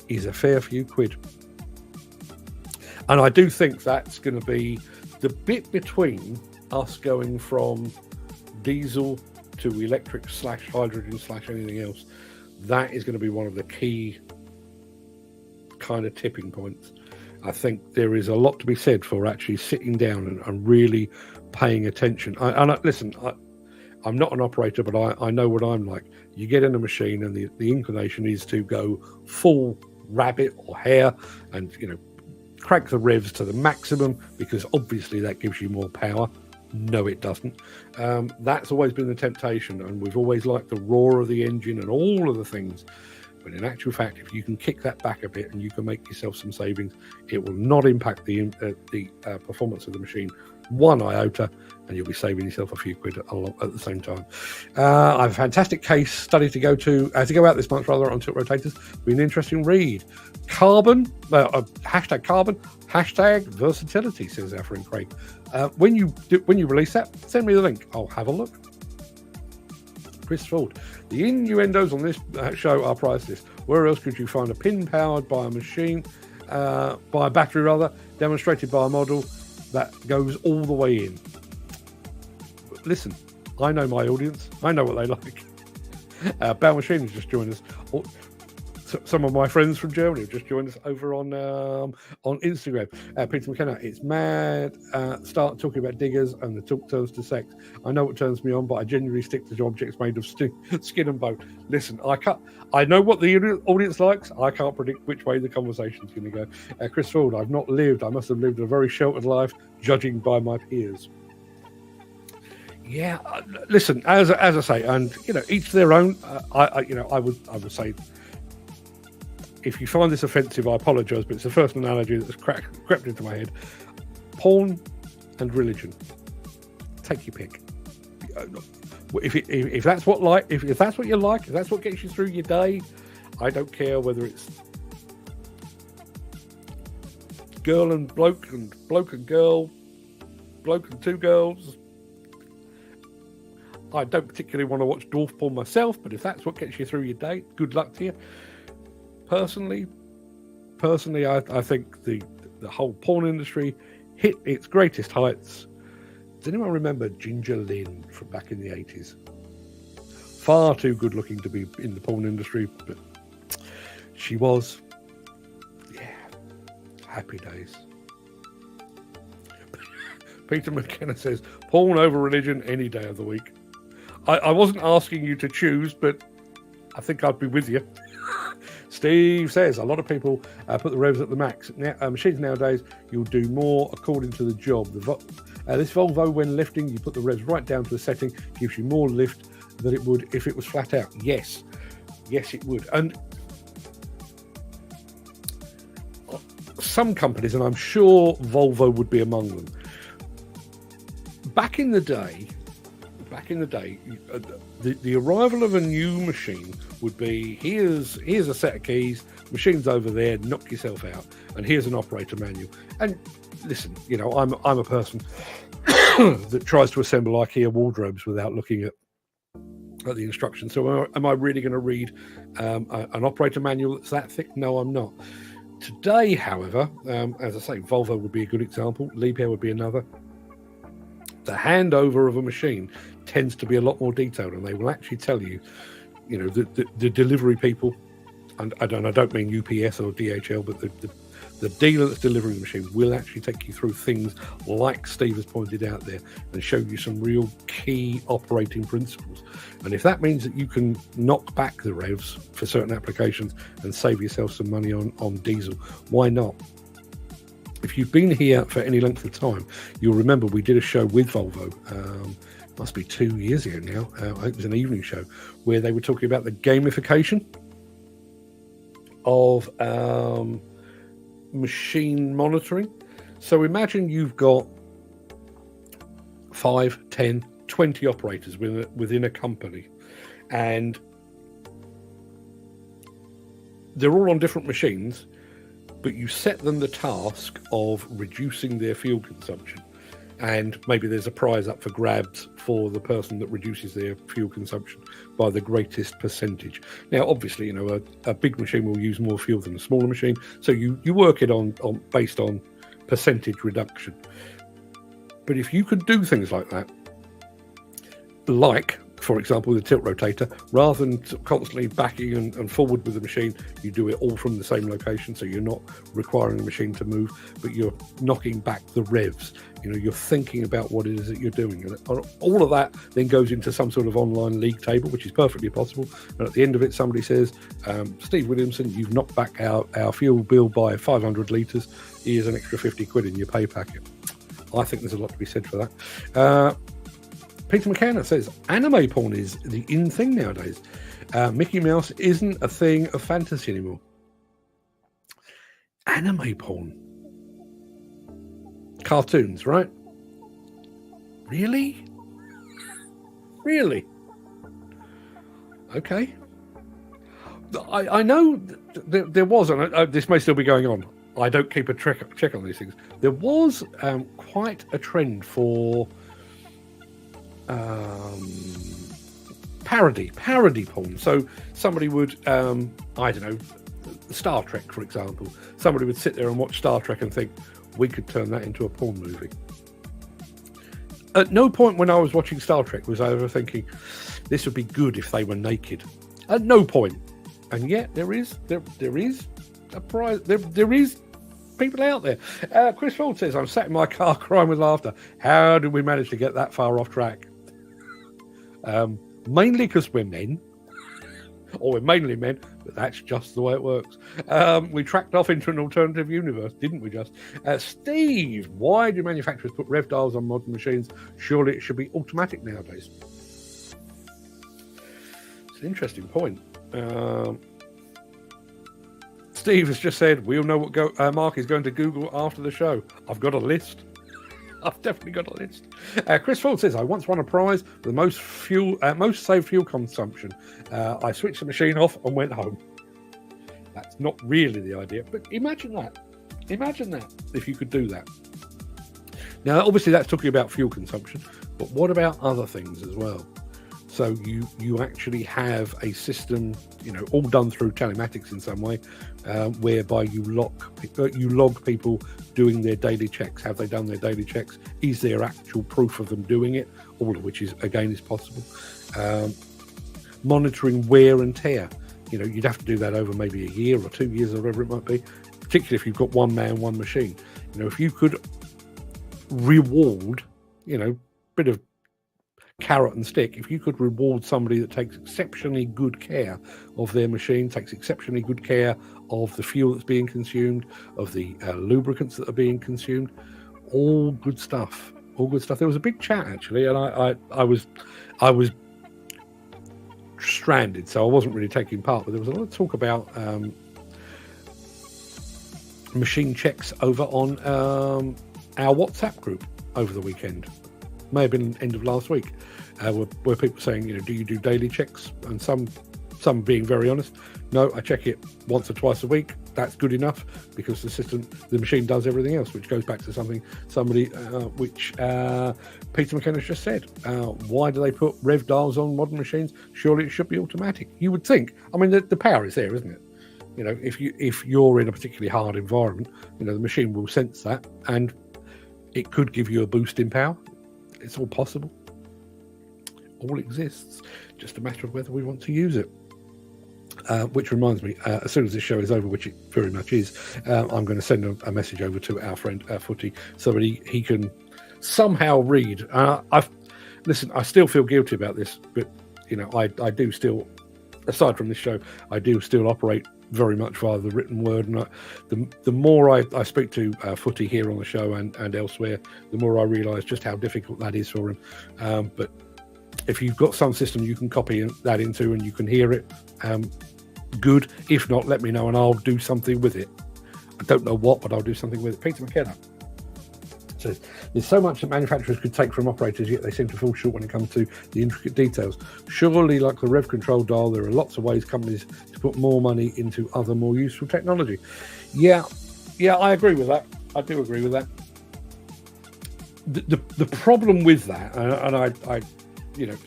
is a fair few quid. And I do think that's going to be the bit between us going from diesel to electric / hydrogen / anything else. That is going to be one of the key kind of tipping points. I think there is a lot to be said for actually sitting down and really paying attention. Listen, I'm not an operator, but I know what I'm like. You get in a machine and the inclination is to go full rabbit or hare and, crank the revs to the maximum, because obviously that gives you more power. No, it doesn't. That's always been the temptation, and we've always liked the roar of the engine and all of the things. But in actual fact, if you can kick that back a bit and you can make yourself some savings, it will not impact the performance of the machine one iota, and you'll be saving yourself a few quid at the same time. I have a fantastic case study to go out this month rather on tilt rotators. Be an interesting read. Carbon, hashtag carbon, hashtag versatility, says our friend Craic. When you release that, send me the link. I'll have a look. Chris Ford. The innuendos on this show are priceless. Where else could you find a pin powered by a machine, by a battery rather, demonstrated by a model that goes all the way in? Listen, I know my audience. I know what they like. Bow Machine has just joined us. Some of my friends from Germany have just joined us over on Instagram. Peter McKenna, it's mad. Start talking about diggers and the talk turns to sex. I know what turns me on, but I genuinely stick to objects made of skin and bone. Listen, I know what the audience likes. I can't predict which way the conversation's going to go. Chris Ford, I've not lived. I must have lived a very sheltered life, judging by my peers. Yeah, listen, as I say, and each their own. I would say, if you find this offensive, I apologise, but it's the first analogy that's crept into my head. Porn and religion. Take your pick. If that's what you like, if that's what gets you through your day, I don't care whether it's girl and bloke and girl, bloke and two girls. I don't particularly want to watch dwarf porn myself, but if that's what gets you through your day, good luck to you. Personally, I think the whole porn industry hit its greatest heights. Does anyone remember Ginger Lynn from back in the 80s? Far too good looking to be in the porn industry, but she was. Yeah, happy days. Peter McKenna says, porn over religion any day of the week. I wasn't asking you to choose, but I think I'd be with you. Steve says, a lot of people put the revs at the max. Machines nowadays, you'll do more according to the job. This Volvo, when lifting, you put the revs right down to the setting, gives you more lift than it would if it was flat out. Yes, it would. And some companies, and I'm sure Volvo would be among them, back in the day, the arrival of a new machine would be, here's a set of keys, machine's over there, knock yourself out, and here's an operator manual. And listen, I'm a person that tries to assemble IKEA wardrobes without looking at the instructions. So am I really going to read an operator manual that's that thick? No, I'm not. Today, however, as I say, Volvo would be a good example, Liebherr would be another. The handover of a machine tends to be a lot more detailed, and they will actually tell you, the delivery people, and I don't mean UPS or DHL, but the dealer that's delivering the machine will actually take you through things like Steve has pointed out there and show you some real key operating principles. And if that means that you can knock back the revs for certain applications and save yourself some money on diesel, why not? If you've been here for any length of time, you'll remember we did a show with Volvo, must be 2 years ago now, I think it was an evening show, where they were talking about the gamification of machine monitoring. So imagine you've got 5, 10, 20 operators within a company, and they're all on different machines, but you set them the task of reducing their fuel consumption. and maybe there's a prize up for grabs for the person that reduces their fuel consumption by the greatest percentage. Now, obviously, a big machine will use more fuel than a smaller machine, so you work it on based on percentage reduction. But if you could do things like that, like, for example, the tilt rotator, rather than constantly backing and forward with the machine, you do it all from the same location, so you're not requiring the machine to move, but you're knocking back the revs. You're thinking about what it is that you're doing. And all of that then goes into some sort of online league table, which is perfectly possible. And at the end of it, somebody says, Steve Williamson, you've knocked back our fuel bill by 500 litres. Here's an extra 50 quid in your pay packet. I think there's a lot to be said for that. Peter McKenna says, anime porn is the in thing nowadays. Mickey Mouse isn't a thing of fantasy anymore. Anime porn. Cartoons, right? Really? Really? Okay. I know there was, and this may still be going on. I don't keep a check on these things. There was quite a trend for parody porn. So somebody would I don't know, Star Trek, for example, somebody would sit there and watch Star Trek and think, we could turn that into a porn movie. At no point when I was watching Star Trek was I ever thinking this would be good if they were naked. At no point. And yet there is a prize. There is people out there. Chris Ford says, I'm sat in my car crying with laughter. How did we manage to get that far off track? Mainly because we're men. Or we're mainly men, but that's just the way it works. We tracked off into an alternative universe, didn't we just? Steve, why do manufacturers put rev dials on modern machines? Surely it should be automatic nowadays. It's an interesting point. Steve has just said, we'll know what Mark is going to Google after the show. I've got a list. I've definitely got a list. Chris Ford says, I once won a prize for the most saved fuel consumption. I switched the machine off and went home. That's not really the idea, but imagine that. Imagine that, if you could do that. Now, obviously, that's talking about fuel consumption, but what about other things as well? So you actually have a system, all done through telematics in some way, whereby you log people doing their daily checks. Have they done their daily checks? Is there actual proof of them doing it? All of which is possible. Monitoring wear and tear. You'd have to do that over maybe a year or 2 years or whatever it might be, particularly if you've got one man, one machine. If you could reward, bit of carrot and stick, if you could reward somebody that takes exceptionally good care of their machine, takes exceptionally good care of the fuel that's being consumed, of the lubricants that are being consumed, all good stuff. There was a big chat actually, and I was stranded, so I wasn't really taking part, but there was a lot of talk about machine checks over on our WhatsApp group over the weekend. May have been end of last week, where people saying, do you do daily checks? And some being very honest, no, I check it once or twice a week. That's good enough because the machine does everything else, which goes back to which Peter McKenna just said. Why do they put rev dials on modern machines? Surely it should be automatic. You would think. I mean, the power is there, isn't it? If you're in a particularly hard environment, the machine will sense that, and it could give you a boost in power. It's all possible. All exists. Just a matter of whether we want to use it. Which reminds me, as soon as this show is over, which it very much is, I'm going to send a message over to our friend Footy so that he can somehow read. Listen, I still feel guilty about this, but I do still, aside from this show, I do still operate very much via the written word, and the more I speak to Footy here on the show and elsewhere, the more I realise just how difficult that is for him. But if you've got some system you can copy that into and you can hear it, good. If not, let me know and I'll do something with it. I don't know what, but I'll do something with it. Peter McKenna says, there's so much that manufacturers could take from operators, yet they seem to fall short when it comes to the intricate details. Surely, like the rev control dial, there are lots of ways companies to put more money into other more useful technology. Yeah, I agree with that. I do agree with that. the problem with that, and I you know,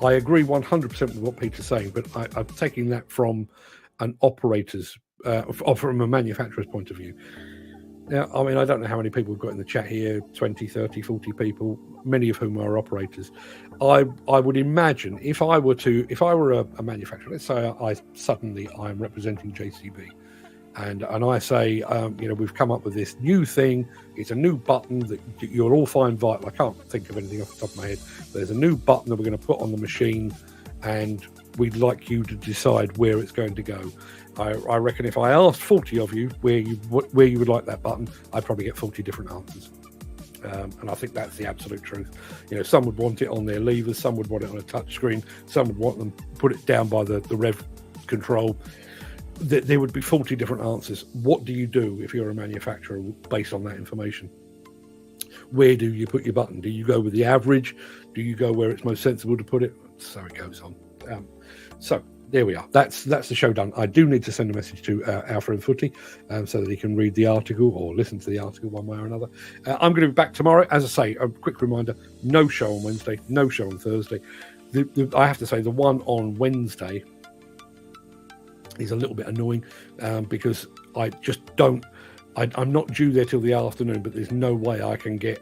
I agree 100% with what Peter's saying, but I'm taking that from an operator's, or from a manufacturer's point of view. Now, I mean, I don't know how many people we've got in the chat here, 20, 30, 40 people, many of whom are operators. I would imagine if I were a manufacturer, let's say I'm representing JCB, and I say, we've come up with this new thing. It's a new button that you'll all find vital. I can't think of anything off the top of my head. There's a new button that we're going to put on the machine, and we'd like you to decide where it's going to go. I reckon if I asked 40 of you where you would like that button, I'd probably get 40 different answers. And I think that's the absolute truth. Some would want it on their levers, some would want it on a touch screen, some would want them put it down by the rev control. There would be 40 different answers. What do you do if you're a manufacturer based on that information? Where do you put your button? Do you go with the average? Do you go where it's most sensible to put it? So it goes on. So there we are. That's the show done. I do need to send a message to our friend Footy so that he can read the article or listen to the article one way or another. I'm going to be back tomorrow. As I say, a quick reminder, no show on Wednesday, no show on Thursday. I have to say the one on Wednesday is a little bit annoying because I just don't, I'm not due there till the afternoon, but there's no way I can get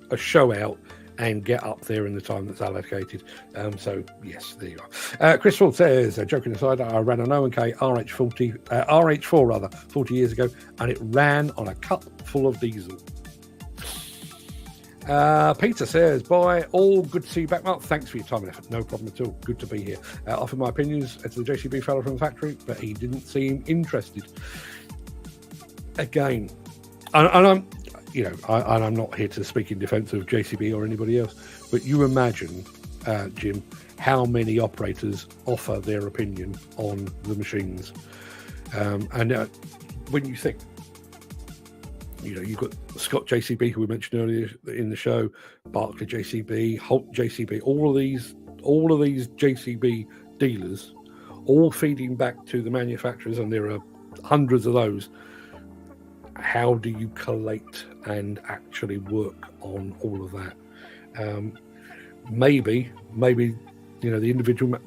a show out and get up there in the time that's allocated. So yes, there you are. Chris Ford says, joking aside, I ran an O&K RH4 40 years ago, and it ran on a cup full of diesel. Peter says, bye, all good to see you back, Mark. Thanks for your time and effort. No problem at all. Good to be here. Offered my opinions to the JCB fellow from the factory, but he didn't seem interested. Again, and I'm not here to speak in defense of JCB or anybody else, but you imagine, Jim, how many operators offer their opinion on the machines. And when you think, you've got Scott JCB, who we mentioned earlier in the show, Barclay JCB, Holt JCB, all of these JCB dealers, all feeding back to the manufacturers, and there are hundreds of those. How do you collate and actually work on all of that? Maybe the individual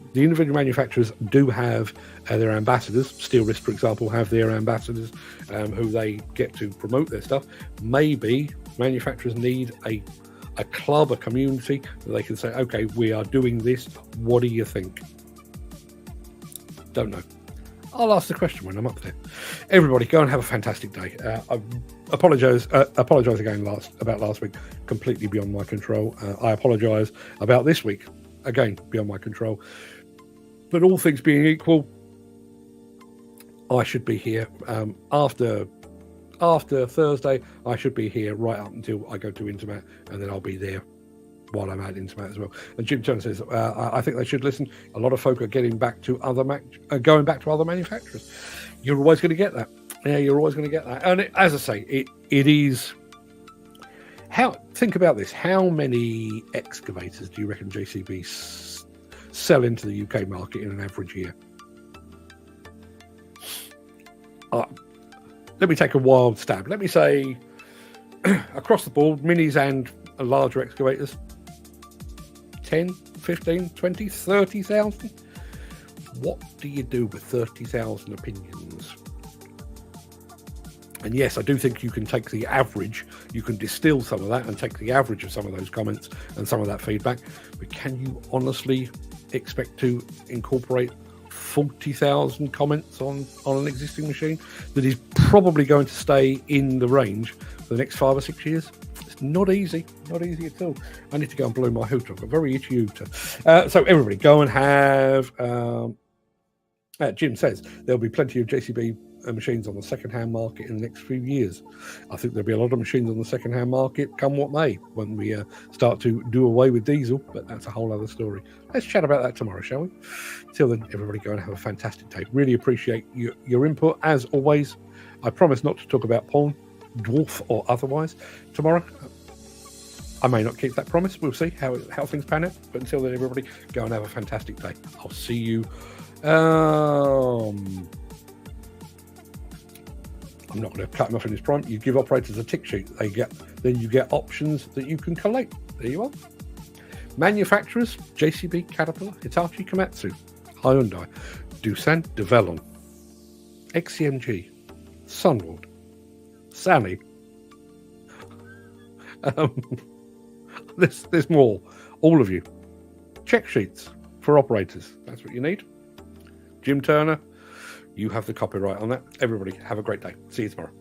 manufacturers do have their ambassadors. Steelwrist, for example, have their ambassadors who they get to promote their stuff. Maybe manufacturers need a club, a community that they can say, okay, we are doing this. What do you think? Don't know. I'll ask the question when I'm up there. Everybody, go and have a fantastic day. I apologise again about last week. Completely beyond my control. I apologise about this week. Again, beyond my control. But all things being equal, I should be here after Thursday. I should be here right up until I go to Intermat, and then I'll be there while I'm at Intermat as well. And Jim Turner says, I think they should listen. A lot of folk are going back to other manufacturers. You're always going to get that. Yeah, you're always going to get that. And as I say, it is. Think about this. How many excavators do you reckon JCB sell into the UK market in an average year? Let me take a wild stab. Let me say, across the board, minis and larger excavators, 10, 15, 20, 30,000. What do you do with 30,000 opinions? And yes, I do think you can take the average, you can distill some of that and take the average of some of those comments and some of that feedback. But can you honestly expect to incorporate 40,000 comments on an existing machine that is probably going to stay in the range for the next 5 or 6 years? It's not easy at all. I need to go and blow my hooter. I've got a very itchy hooter. So everybody, go and have. Jim says there'll be plenty of JCB machines on the second-hand market in the next few years. I think there'll be a lot of machines on the second-hand market, come what may, when we start to do away with diesel, but that's a whole other story. Let's chat about that tomorrow, shall we? Till then, everybody go and have a fantastic day. Really appreciate your input, as always. I promise not to talk about porn, dwarf or otherwise, tomorrow. I may not keep that promise. We'll see how things pan out. But until then, everybody, go and have a fantastic day. I'll see you I'm not going to cut him off in his prime. You give operators a tick sheet. Then you get options that you can collate. There you are. Manufacturers: JCB, Caterpillar, Hitachi, Komatsu, Hyundai, Doosan, Devellon, XCMG, Sunwood, Sally. There's more. All of you. Check sheets for operators. That's what you need. Jim Turner, you have the copyright on that. Everybody, have a great day. See you tomorrow.